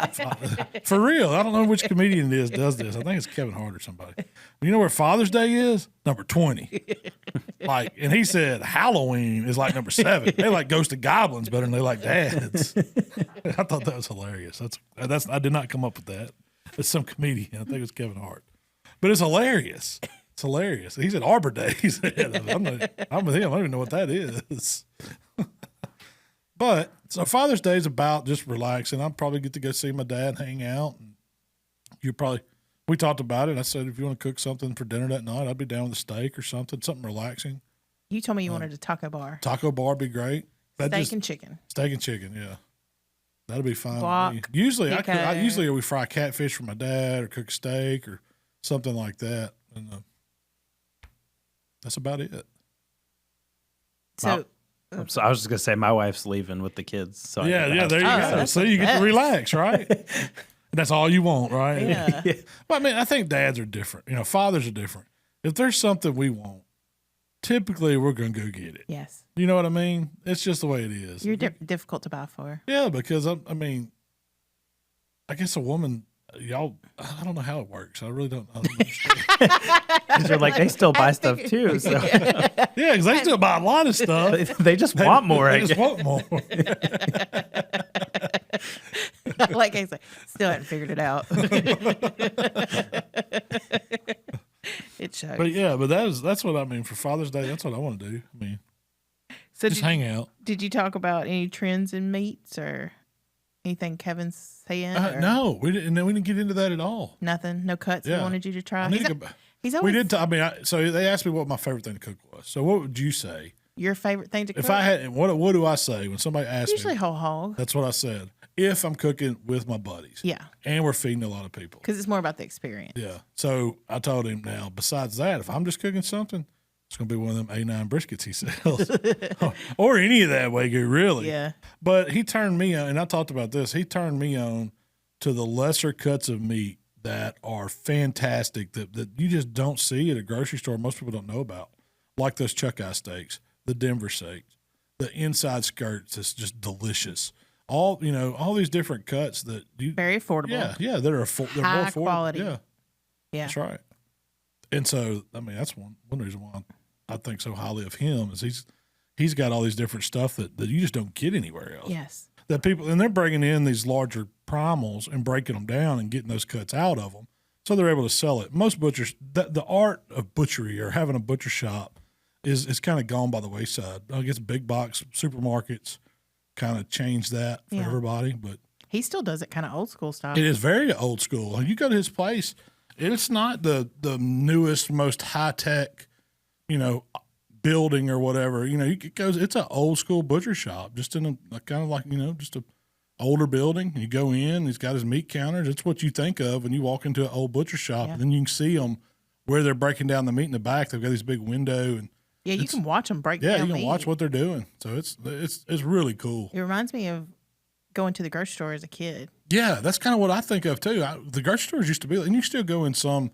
For real. I don't know which comedian does this. I think it's Kevin Hart or somebody. You know where Father's Day is? Number 20. And he said Halloween is like number 7. They like ghosts and goblins better than they like dads. I thought that was hilarious. I did not come up with that. It's some comedian. I think it's Kevin Hart. But it's hilarious. It's hilarious. He said Arbor Day. He said, I'm with him. I don't even know what that is. But so Father's Day is about just relaxing. I'll probably get to go see my dad and hang out. And we talked about it. I said, if you want to cook something for dinner that night, I'd be down with a steak or something relaxing.
you told me you wanted a taco bar.
Taco bar would be great.
Steak and chicken.
Steak and chicken, yeah. That'll be fine.
Guac,
with me. Usually,
pico.
usually we fry catfish for my dad or cook steak or something like that. And that's about it.
So
So I was just gonna say my wife's leaving with the kids. So
Yeah, there you
Oh,
go.
that's
So
the
you get to
best.
relax, right? That's all you want, right?
Yeah.
But I mean, I think dads are different. Fathers are different. If there's something we want, typically we're going to go get it.
Yes.
You know what I mean? It's just the way it is.
You're difficult to buy for.
Yeah, because I mean, I guess a woman, y'all, I don't know how it works. I really don't understand.
Because you're like, they still buy stuff too. So
Yeah, because they still buy a lot of stuff.
they just want more.
They
I
just
guess.
want more.
Like I said, still hadn't figured it out. It shows.
But yeah, but that's what I mean for Father's Day. That's what I want to do. I mean,
So
just hang out.
Did you talk about any trends in meats or anything Kevin's saying? Or
No, we didn't get into that at all.
nothing. No cuts
Yeah.
he wanted you to try.
I need
He's,
to go,
he's
we
always
did. I mean, so they asked me what my favorite thing to cook was. So what would you say
your favorite thing to cook.
if I had? What do I say when somebody asks
Usually
me?
whole hog.
That's what I said. If I'm cooking with my buddies,
Yeah,
and we're feeding a lot of people.
because it's more about the experience.
Yeah. So I told him now, besides that, if I'm just cooking something, it's going to be one of them A9 briskets he sells. Or any of that Wagyu, really.
Yeah.
But he turned me on, and I talked about this, he turned me on to the lesser cuts of meat that are fantastic that you just don't see at a grocery store. Most people don't know about, like those chuck eye steaks, the Denver steaks, the inside skirts. That's just delicious. All these different cuts that you
Very affordable.
yeah, they're more affordable.
quality.
Yeah,
Yeah.
that's right. And so, I mean, that's one reason why I think so highly of him is he's got all these different stuff that you just don't get anywhere else.
Yes.
That people, and they're bringing in these larger primals and breaking them down and getting those cuts out of them, so they're able to sell it. Most butchers, the art of butchery or having a butcher shop is kind of gone by the wayside. I guess big box supermarkets kind of changed that for
Yeah.
everybody, but
He still does it kind of old school style.
it is very old school. You go to his place, it's not the newest, most high tech, building or whatever. It's an old school butcher shop, just in a kind of like just a older building. You go in, he's got his meat counters. It's what you think of when you walk into an old butcher shop,
Yeah.
and then you can see them where they're breaking down the meat in the back. They've got this big window, and
Yeah, you can watch them break
yeah,
down
you can
meat.
watch what they're doing. So it's really cool.
It reminds me of going to the grocery store as a kid.
Yeah, that's kind of what I think of too. The grocery stores used to be, and you still go in some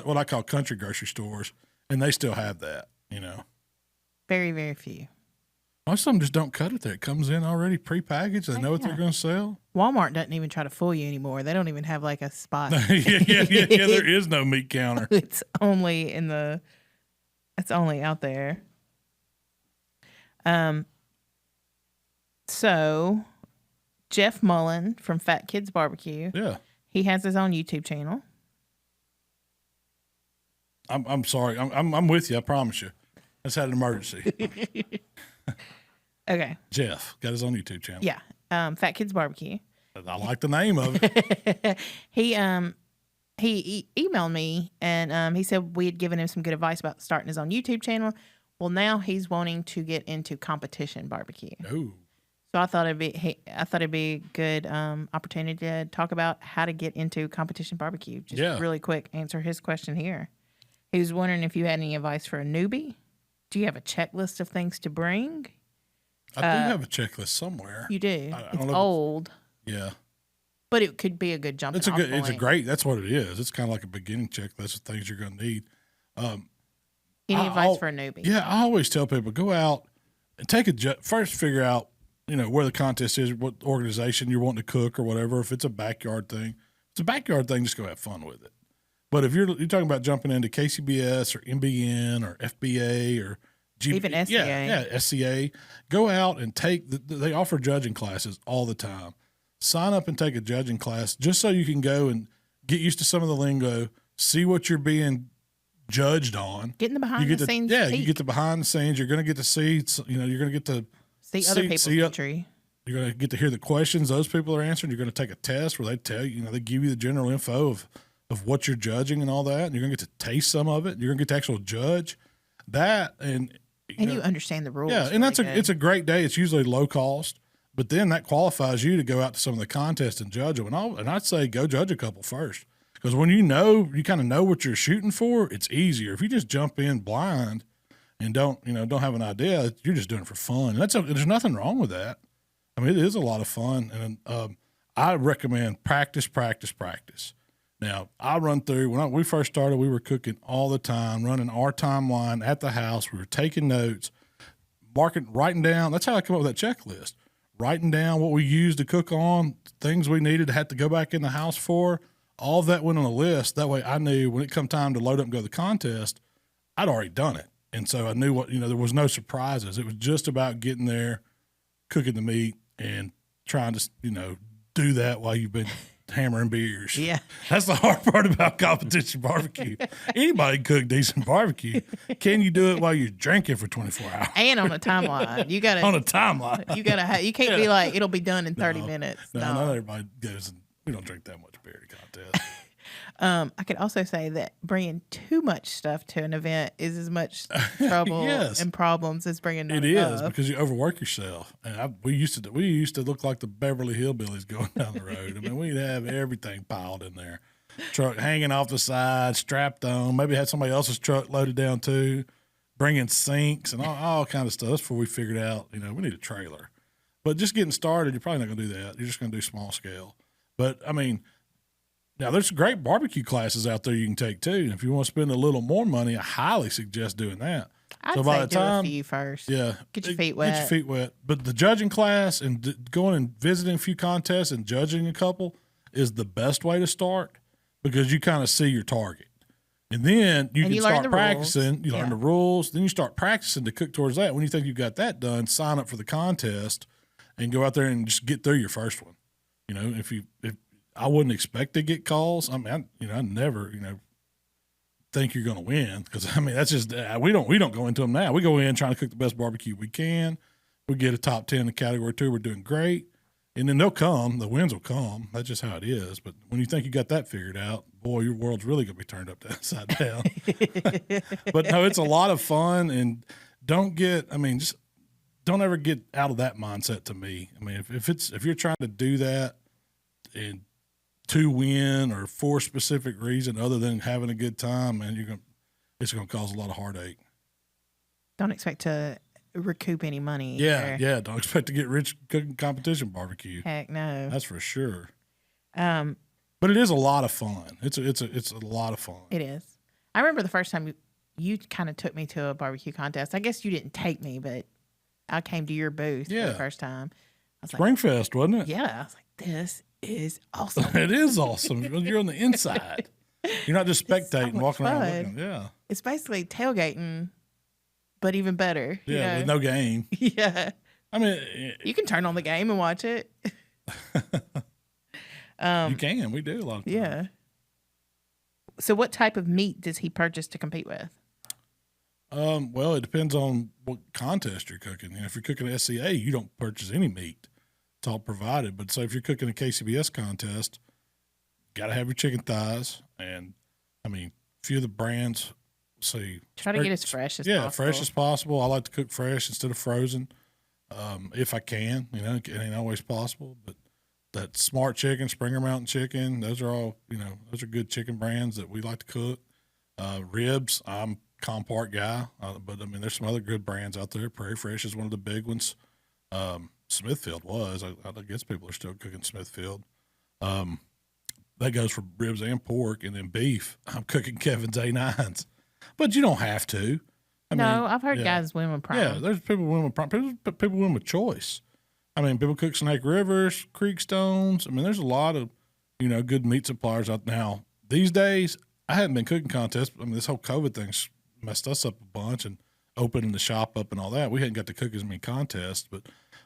what I call country grocery stores, and they still have that.
Very, very few.
Most of them just don't cut it there. It comes in already prepackaged. They know what they're going to sell.
Walmart doesn't even try to fool you anymore. They don't even have like a spot.
yeah. There is no meat counter.
It's only it's only out there. So Jeff Mullen from Fat Kids Barbecue,
Yeah,
he has his own YouTube channel.
I'm sorry. I'm with you. I promise you. I just had an emergency.
Okay.
Jeff got his own YouTube channel.
Yeah. Fat Kids Barbecue.
I like the name of it.
He emailed me and he said we had given him some good advice about starting his own YouTube channel. Well, now he's wanting to get into competition barbecue.
Oh,
So I thought it'd be a good opportunity to talk about how to get into competition barbecue. Just really quick, answer his question here. He was wondering if you had any advice for a newbie. Do you have a checklist of things to bring?
I do have a checklist somewhere.
You do.
I don't
It's
know if
old,
Yeah,
but it could be a good jumping
it's a
off
good. It's a
point.
great. That's what it is. It's kind of like a beginning checklist of things you're going to need.
Any advice for a newbie?
Yeah, I always tell people go out and take first figure out where the contest is, what organization you're wanting to cook or whatever. If it's a backyard thing, just go have fun with it. But if you're talking about jumping into KCBS or MBN or FBA or
Even SCA.
SCA, go out and they offer judging classes all the time. Sign up and take a judging class just so you can go and get used to some of the lingo, see what you're being judged on.
Get in the behind the scenes.
Yeah,
peek.
you get the behind the scenes. You're going to get to see, you're going to get to
see other people's country.
You're going to get to hear the questions those people are answering. You're going to take a test where they tell you, they give you the general info of what you're judging and all that. And you're going to get to taste some of it. You're going to get to actually judge that. And
you understand the rules.
Yeah, and it's a great day. It's usually low cost, but then that qualifies you to go out to some of the contests and judge them. And I'd say go judge a couple first, because when you kind of know what you're shooting for, it's easier. If you just jump in blind and don't have an idea, you're just doing it for fun. And there's nothing wrong with that. I mean, it is a lot of fun, and I recommend practice. Now, I run through, when we first started, we were cooking all the time, running our timeline at the house. We were taking notes, writing down. That's how I come up with that checklist. Writing down what we used to cook on, things we needed to have to go back in the house for. All of that went on a list. That way I knew when it come time to load up and go to the contest, I'd already done it. And so I knew there was no surprises. It was just about getting there, cooking the meat, and trying to, do that while you've been hammering beers.
Yeah.
That's the hard part about competition barbecue. Anybody can cook decent barbecue. Can you do it while you're drinking for 24 hours?
And on a timeline. You gotta
on a timeline.
You gotta you can't be like, it'll be done in 30 minutes.
No, not everybody goes, and we don't drink that much beer to contest.
I could also say that bringing too much stuff to an event is as much trouble and problems as bringing not enough.
It is, because you overwork yourself. And we used to look like the Beverly Hillbillies going down the road. I mean, we'd have everything piled in there, truck hanging off the side, strapped on. Maybe had somebody else's truck loaded down too, bringing sinks and all kind of stuff. That's before we figured out, we need a trailer. But just getting started, you're probably not going to do that. You're just going to do small scale. But I mean, now, there's great barbecue classes out there you can take too. If you want to spend a little more money, I highly suggest doing that.
I'd say do a few first.
Yeah.
Get your feet wet.
Get your feet wet. But the judging class and going and visiting a few contests and judging a couple is the best way to start, because you kind of see your target. And then you can start practicing. You learn the rules. Then you start practicing to cook towards that. When you think you've got that done, sign up for the contest and go out there and just get through your first one. If I wouldn't expect to get calls. I mean, I never, think you're going to win, because that's just we don't go into them now. We go in trying to cook the best barbecue we can. We get a top 10 in category 2. We're doing great, and then they'll come. The wins will come. That's just how it is. But when you think you got that figured out, boy, your world's really going to be turned upside down. But no, it's a lot of fun, and just don't ever get out of that mindset. To me, if you're trying to do that and to win or for a specific reason other than having a good time, man, it's going to cause a lot of heartache.
Don't expect to recoup any money.
Yeah. Don't expect to get rich cooking competition barbecue.
Heck no.
That's for sure. But it is a lot of fun. It's a lot of fun.
It is. I remember the first time you kind of took me to a barbecue contest. I guess you didn't take me, but I came to your booth for the first time. I was
Springfest, wasn't it?
Yeah. I was like, this is awesome.
It is awesome. You're on the inside. You're not just spectating, walking around looking. Yeah.
It's basically tailgating, but even better.
Yeah, with no game.
Yeah. You can turn on the game and watch it.
You can. We do a lot of times.
Yeah. So what type of meat does he purchase to compete with?
Well, it depends on what contest you're cooking. If you're cooking an SCA, you don't purchase any meat. It's all provided. But so if you're cooking a KCBS contest, got to have your chicken thighs. And, a few of the brands,
try to get as fresh as possible.
Yeah, fresh as possible. I like to cook fresh instead of frozen, if I can. It ain't always possible. But that Smart Chicken, Springer Mountain Chicken, those are all, those are good chicken brands that we like to cook. Ribs, I'm Compart guy, but there's some other good brands out there. Prairie Fresh is one of the big ones. Smithfield was. I guess people are still cooking Smithfield. That goes for ribs and pork, and then beef. I'm cooking Kevin's A9s, but you don't have to.
I've heard guys win with prime.
Yeah, there's people win with prime. People win with choice. People cook Snake Rivers, Creek Stones. There's a lot of good meat suppliers out now these days. I haven't been cooking contests. This whole COVID thing's messed us up a bunch and opening the shop up and all that. We hadn't got to cook as many contests, but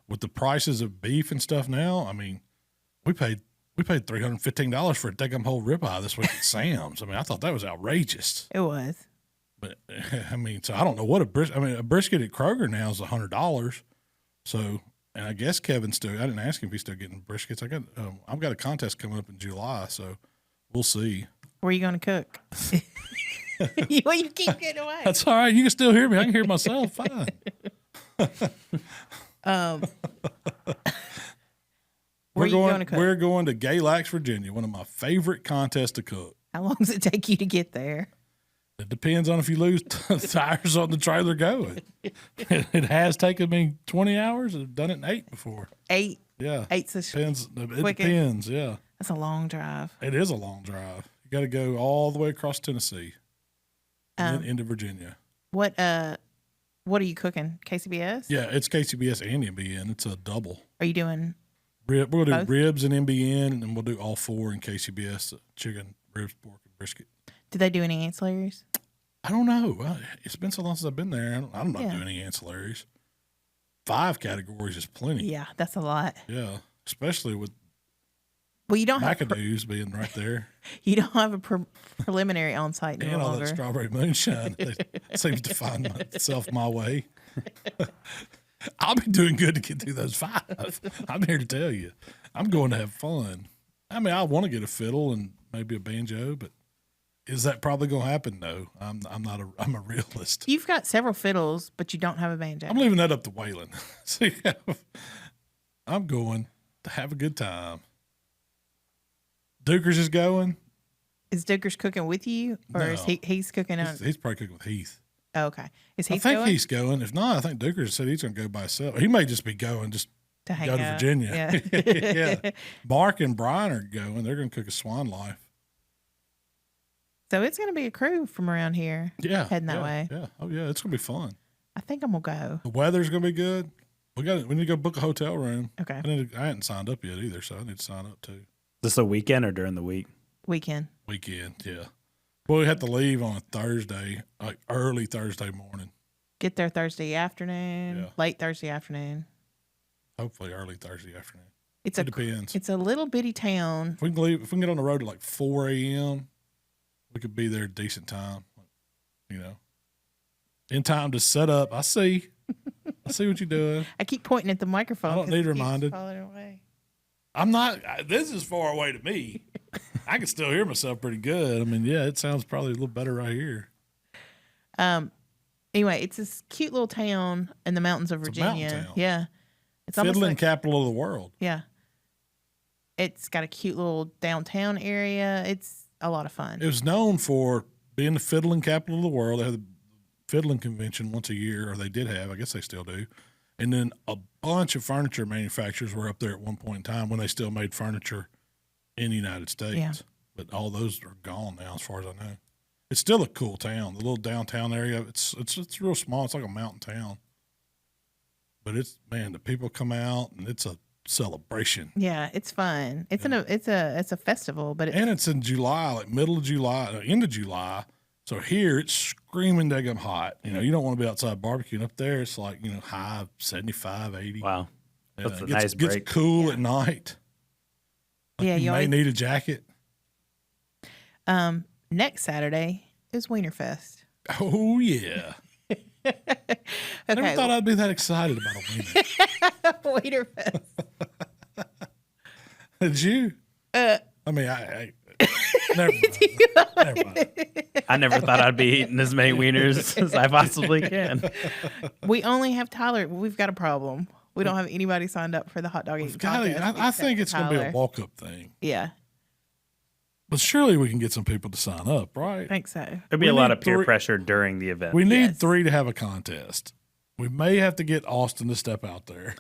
with the prices of beef and stuff now, we paid $315 for a daggum whole ribeye this week at Sam's. I thought that was outrageous.
It was.
But so I don't know what a brisket at Kroger now is $100. So, and I guess Kevin's still. I didn't ask him if he's still getting briskets. I've got a contest coming up in July, so we'll see.
Where are you going to cook? You keep getting away.
That's all right. You can still hear me. I can hear myself fine.
Where are you going to cook?
We're going to Galax, Virginia, one of my favorite contests to cook.
How long does it take you to get there?
It depends on if you lose tires on the trailer going. It has taken me 20 hours. I've done it in 8 before.
8?
Yeah.
8's the
Depends. It
quickest.
depends. Yeah.
That's a long drive.
It is a long drive. You got to go all the way across Tennessee and then into Virginia.
What are you cooking? KCBS?
Yeah, it's KCBS and NBN. It's a double.
Are you doing
We're going to do
both?
ribs and NBN, and then we'll do all four in KCBS, chicken, ribs, pork, and brisket.
Do they do any ancillaries?
I don't know. It's been so long since I've been there. I'm not
Yeah.
doing any ancillaries. 5 categories is plenty.
Yeah, that's a lot.
Yeah, especially with
Well, you don't have
McAdoo's being right there
you don't have a preliminary on site no
and all that
longer.
strawberry moonshine that seems to find itself my way. I'll be doing good to get through those 5. I'm here to tell you, I'm going to have fun. I mean, I want to get a fiddle and maybe a banjo, but is that probably going to happen? No, I'm a realist.
You've got several fiddles, but you don't have a banjo.
I'm leaving that up to Waylon. So I'm going to have a good time. Dukers is going.
Is Dukers cooking with you, or is
No.
he's cooking on?
He's probably cooking with Heath.
Oh, okay. Is he
I think
going
he's going. If not, I think Dukers said he's going to go by himself. He may just be going just
to hang
go to
out?
Virginia.
Yeah.
Yeah. Mark and Brian are going. They're going to cook a swan life.
So it's going to be a crew from around here.
Yeah.
Heading that
yeah,
way.
Yeah. Oh, yeah. It's going to be fun.
I think I'm gonna go.
The weather's going to be good. We need to go book a hotel room.
Okay.
I hadn't signed up yet either, so I need to sign up too.
This a weekend or during the week?
Weekend.
Weekend, yeah. Well, we have to leave on a Thursday, like early Thursday morning.
Get there Thursday afternoon.
Yeah.
Late Thursday afternoon.
Hopefully early Thursday afternoon.
It
depends.
It's a little bitty town.
If we can get on the road at like 4 a.m., we could be there a decent time. You know, in time to set up. I see what you're doing.
I keep pointing at the microphone.
I don't
'cause
need
it keeps
reminded.
falling away.
I'm not. This is far away to me. I can still hear myself pretty good. I mean, yeah, it sounds probably a little better right here.
Anyway, it's this cute little town in the mountains of
a
Virginia.
mountain town.
Yeah. It's almost
Fiddling
like,
capital of the world.
yeah. It's got a cute little downtown area. It's a lot of fun.
It was known for being the fiddling capital of the world. They have the fiddling convention once a year, or they did have. I guess they still do. And then a bunch of furniture manufacturers were up there at one point in time when they still made furniture in the United States.
Yeah.
But all those are gone now, as far as I know. It's still a cool town. The little downtown area. It's real small. It's like a mountain town. But the people come out and it's a celebration.
Yeah, it's fun. It's a festival, but
And it's in July, like middle of July, end of July. So here it's screaming daggum hot. You know, you don't want to be outside barbecuing. Up there it's like, high 75, 80.
Wow.
Yeah,
That's a
it
nice
gets
break.
cool at night.
yeah,
You may
always,
need a jacket.
next Saturday is Weiner Fest.
Oh, yeah. I never thought I'd be that excited about a winner.
Weiner Fest.
Did you? I mean, I never mind. Never mind.
I never thought I'd be eating as many wieners as I possibly can.
We only have Tyler. We've got a problem. We don't have anybody signed up for the hot dog eating contest.
I think it's going to be a
Tyler.
walk-up thing.
Yeah,
But surely we can get some people to sign up, right?
I think so.
There'd be
We
a lot
need
of peer
3
pressure during the event.
We need
Yes.
3 to have a contest. We may have to get Austin to step out there.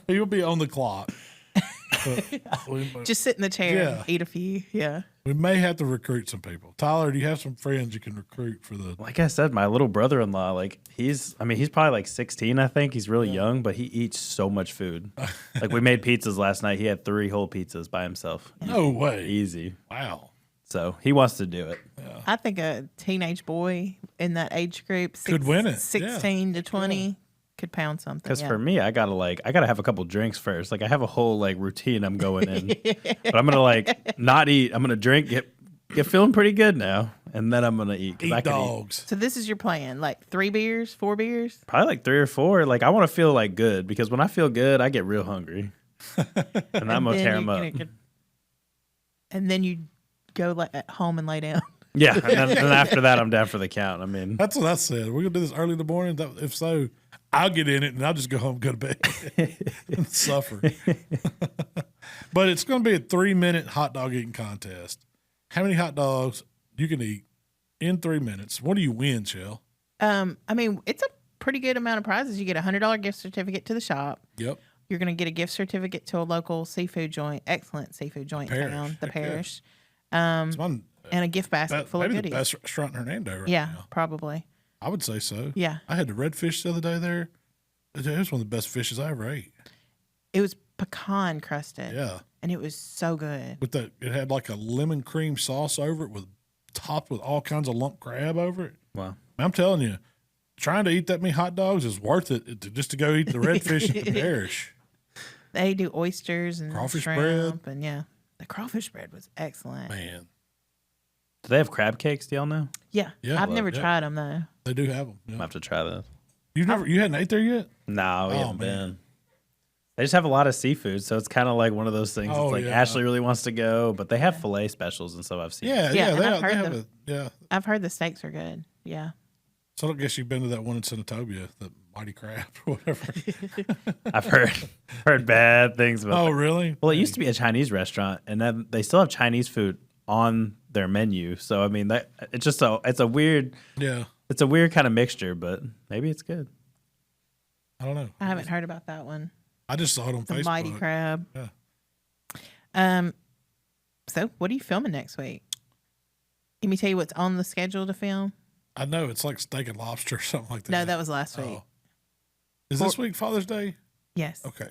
He'll be on the clock. But
Just sit in the chair
Yeah.
and eat a few. Yeah.
we may have to recruit some people. Tyler, do you have some friends you can recruit for the?
Like I said, my little brother-in-law, like he's probably like 16, I think. He's really young, but he eats so much food. Like we made pizzas last night. He had 3 whole pizzas by himself.
No way!
Easy.
Wow.
So he wants to do it.
I think a teenage boy in that age group
Could win it.
16 to 20 could pound something.
Because
yeah.
for me, I gotta have a couple drinks first. Like I have a whole like routine I'm going in, but I'm gonna like not eat. I'm gonna drink, get feeling pretty good now, and then I'm gonna eat. 'Cause I
Eat
can
dogs.
So this is your plan, like 3 beers, 4 beers?
probably like 3 or 4. Like I want to feel like good because when I feel good, I get real hungry, and I'm gonna tear them up.
And then you go at home and lay down.
Yeah, and then after that, I'm down for the count. I mean,
That's what I said. We're gonna do this early in the morning. If so, I'll get in it and I'll just go home, and go to bed, and suffer. But it's gonna be a 3-minute hot dog eating contest. How many hot dogs you can eat in 3 minutes? What do you win, Shell?
I mean, it's a pretty good amount of prizes. You get a $100 gift certificate to the shop.
Yep.
You're going to get a gift certificate to a local seafood joint, excellent seafood joint in town, the
Heck yeah.
Parish,
It's one,
and a gift basket full of
maybe
goodies.
the best restaurant in Hernando right
Yeah,
now.
probably.
I would say so.
Yeah.
I had the redfish the other day there. It was one of the best fishes I ever ate.
It was pecan crusted.
Yeah.
And it was so good.
With it had like a lemon cream sauce over it topped with all kinds of lump crab over it.
Wow.
I'm telling you, trying to eat that many hot dogs is worth it just to go eat the redfish at the Parish.
They do oysters and
Crawfish
shrimp.
bread.
And yeah, the crawfish bread was excellent.
Man,
Do they have crab cakes? Do y'all know?
Yeah.
Yeah,
I've never
yeah.
tried them though.
they do have them.
I'm
Yeah.
have to try that.
You hadn't ate there yet?
No, we
Oh,
haven't
man.
been. They just have a lot of seafood, so it's kind of like one of those things.
Oh,
It's like
yeah.
Ashley really wants to go, but they have fillet specials and stuff I've seen.
Yeah,
Yeah,
yeah.
and
They
I've heard
have
them.
yeah.
I've heard the steaks are good. Yeah.
So I don't guess you've been to that one in Senatobia, the Mighty Crab or whatever.
I've heard bad things about
Oh,
that.
really?
Well, it used to be a Chinese restaurant, and then they still have Chinese food on their menu. So I mean, it's a weird
Yeah.
kind of mixture, but maybe it's good.
I don't know.
I haven't heard about that one.
I just saw it on
The
Facebook.
mighty crab.
Yeah.
So what are you filming next week? Let me tell you what's on the schedule to film.
I know it's like steak and lobster or something like that.
No, that was last week.
Oh. Is this week Father's Day?
Yes.
Okay.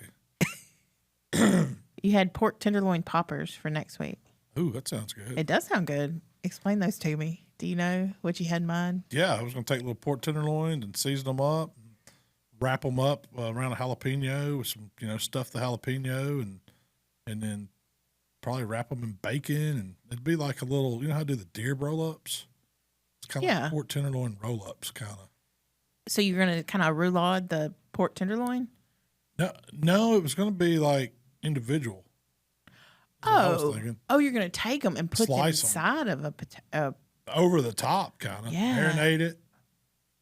You had pork tenderloin poppers for next week.
Ooh, that sounds good.
It does sound good. Explain those to me. Do you know what you had in mind?
Yeah, I was going to take little pork tenderloins and season them up, and wrap them up around a jalapeno with some, stuff the jalapeno, and then probably wrap them in bacon, and it'd be like a little, how to do the deer roll-ups? It's kind of
Yeah.
like pork tenderloin roll-ups, kind of.
So you're going to kind of roulade the pork tenderloin?
No, it was going to be like individual. That's what I was thinking.
You're going to take them and put them
Slice 'em.
inside of a potato.
Over the top, kind of.
Yeah.
Marinate it,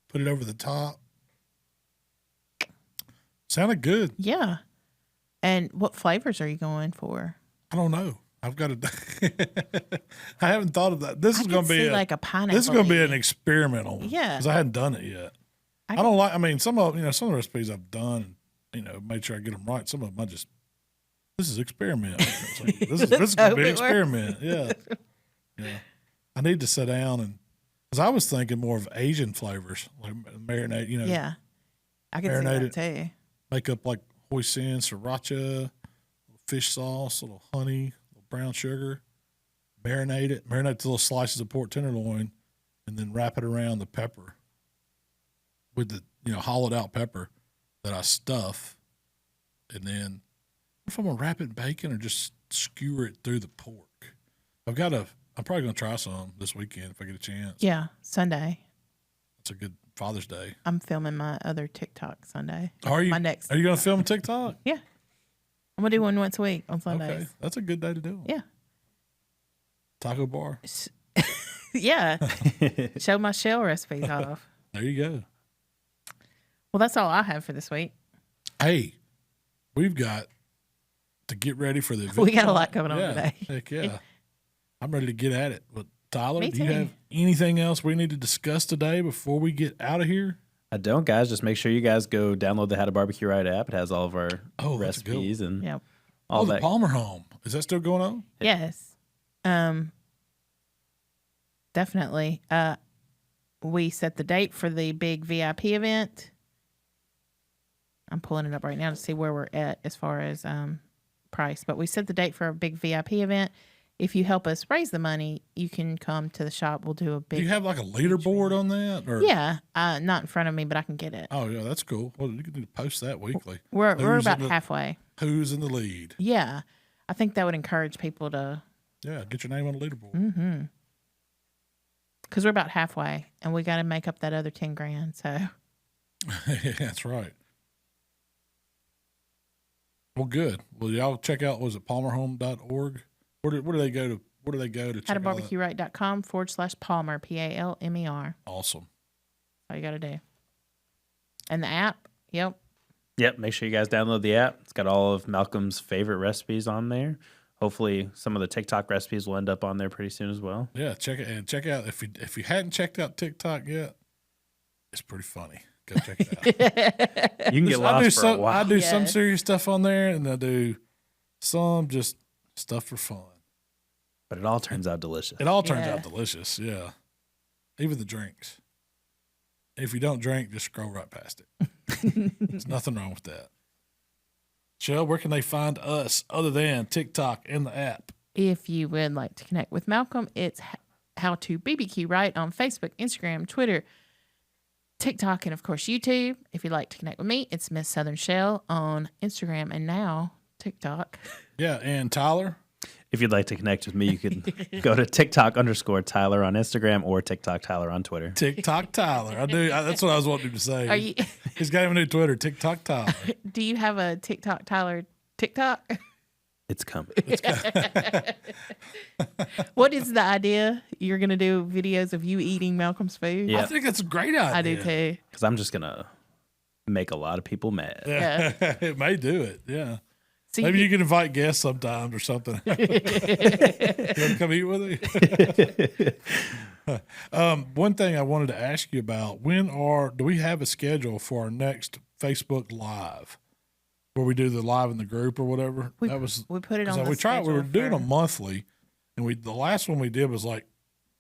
put it over the top. Sounded good.
Yeah. And what flavors are you going for?
I don't know. I've got to. I haven't thought of that. This
I
is going
could
to be
see like a pineapple.
This is going to be an experimental one.
Yeah.
Because I hadn't done it yet. I don't like. I mean, some of some of the recipes I've done, made sure I get them right. Some of them this is experiment. It's like, this is going to
hope
be an
it works.
experiment. Yeah. Yeah. I need to sit down because I was thinking more of Asian flavors, like marinate.
Yeah. I can see
Marinated.
that too.
Make up like hoisin, sriracha, fish sauce, a little honey, a little brown sugar. Marinate the little slices of pork tenderloin, and then wrap it around the pepper with the hollowed out pepper that I stuff, and then if I'm gonna wrap it in bacon or just skewer it through the pork. I'm probably gonna try some this weekend if I get a chance.
Yeah. Sunday.
It's a good Father's Day.
I'm filming my other TikTok Sunday.
Are you?
My next.
Are you gonna film TikTok?
Yeah. I'm going to do one once a week on Sundays.
Okay, that's a good day to do it.
Yeah.
Taco bar.
Yeah. Show my shell recipes off.
There you go.
Well, that's all I have for this week.
Hey, we've got to get ready for the event.
We got a lot coming on
Yeah,
today.
Heck yeah. I'm ready to get at it. But Tyler,
Me
do you
too.
have anything else we need to discuss today before we get out of here?
I don't, guys. Just make sure you guys go download the How to Barbecue Right app. It has all of our
that's a good
recipes and
Yep.
all
the
that.
Palmer home. Is that still going on?
Yes. Definitely. We set the date for the big VIP event. I'm pulling it up right now to see where we're at as far as price. But we set the date for a big VIP event. If you help us raise the money, you can come to the shop. We'll do a big.
Do you have like a leaderboard on that? Or?
Yeah, not in front of me, but I can get it.
Oh, yeah, that's cool. Well, you need to post that weekly.
We're
Who's
about
in the-
halfway.
Who's in the lead?
Yeah, I think that would encourage people to,
Yeah, get your name on the leaderboard.
Mm-hmm. because we're about halfway, and we got to make up that other $10,000. So
That's right. Well, good. Well, y'all check out, was it palmerhome.org? Where do they go to? Where do they go to check out that?
HowToBBQRight.com/Palmer, PALMER.
Awesome.
All you got to do. And the app, yep.
Yep. Make sure you guys download the app. It's got all of Malcolm's favorite recipes on there. Hopefully, some of the TikTok recipes will end up on there pretty soon as well.
Yeah, check it and check out if you hadn't checked out TikTok yet, it's pretty funny. Go check it out.
You can get lost for a while.
I do some
Yes.
serious stuff on there, and I do some just stuff for fun.
But it all turns out delicious.
It all turns
Yeah.
out delicious, yeah. Even the drinks. If you don't drink, just scroll right past it. There's nothing wrong with that. Shell, where can they find us other than TikTok and the app?
If you would like to connect with Malcolm, it's HowToBBQRight on Facebook, Instagram, Twitter, TikTok, and of course YouTube. If you'd like to connect with me, it's Miss Southern Shell on Instagram and now TikTok.
Yeah, and Tyler.
If you'd like to connect with me, you can go to TikTok_Tyler on Instagram or TikTok Tyler on Twitter.
TikTok Tyler. That's what I was wanting him to say.
Are you?
He's got him a new Twitter, TikTok Tyler.
Do you have a TikTok Tyler TikTok?
It's coming.
What is the idea? You're gonna do videos of you eating Malcolm's food?
Yeah.
I think that's a great idea.
I do too.
Because I'm just going to make a lot of people mad.
Yeah. It may do it. Yeah.
So
Maybe you can invite guests sometimes or something. You want to come eat with me? One thing I wanted to ask you about, do we have a schedule for our next Facebook Live where we do the live in the group or whatever?
we put it on the
we were doing
schedule
them monthly, and the last one we did was like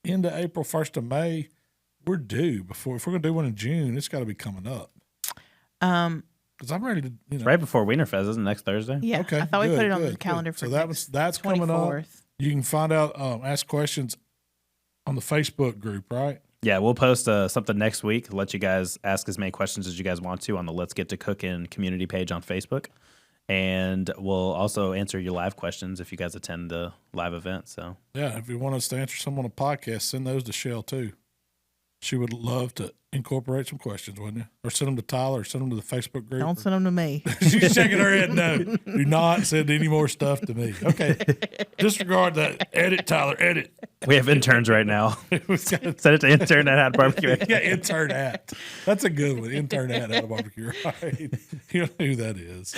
end of April, 1st of May. We're due if we're going to do one in June, it's got to be coming up. Because I'm ready to,
Right before Weiner Fest, isn't it next Thursday?
Yeah,
Okay,
I thought we put
good,
it on the
good,
calendar
good.
for
So that's coming up.
24th.
You can find out, ask questions on the Facebook group, right?
Yeah, we'll post something next week. Let you guys ask as many questions as you guys want to on the Let's Get to Cooking community page on Facebook. And we'll also answer your live questions if you guys attend the live event. So
Yeah, if you want us to answer some on a podcast, send those to Shell too. She would love to incorporate some questions, wouldn't you? Or send them to Tyler, or send them to the Facebook group.
Don't send them to me.
She's shaking her head. No, do not send any more stuff to me. Okay, disregard that. Edit, Tyler. Edit.
we have interns right now. Send it to intern at HowToBBQ.
Yeah, intern at. That's a good one. Intern at HowToBBQ. Right? You know who that is.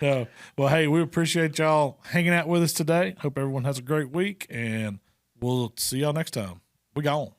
No. Well, hey, we appreciate y'all hanging out with us today. Hope everyone has a great week, and we'll see y'all next time. We gone.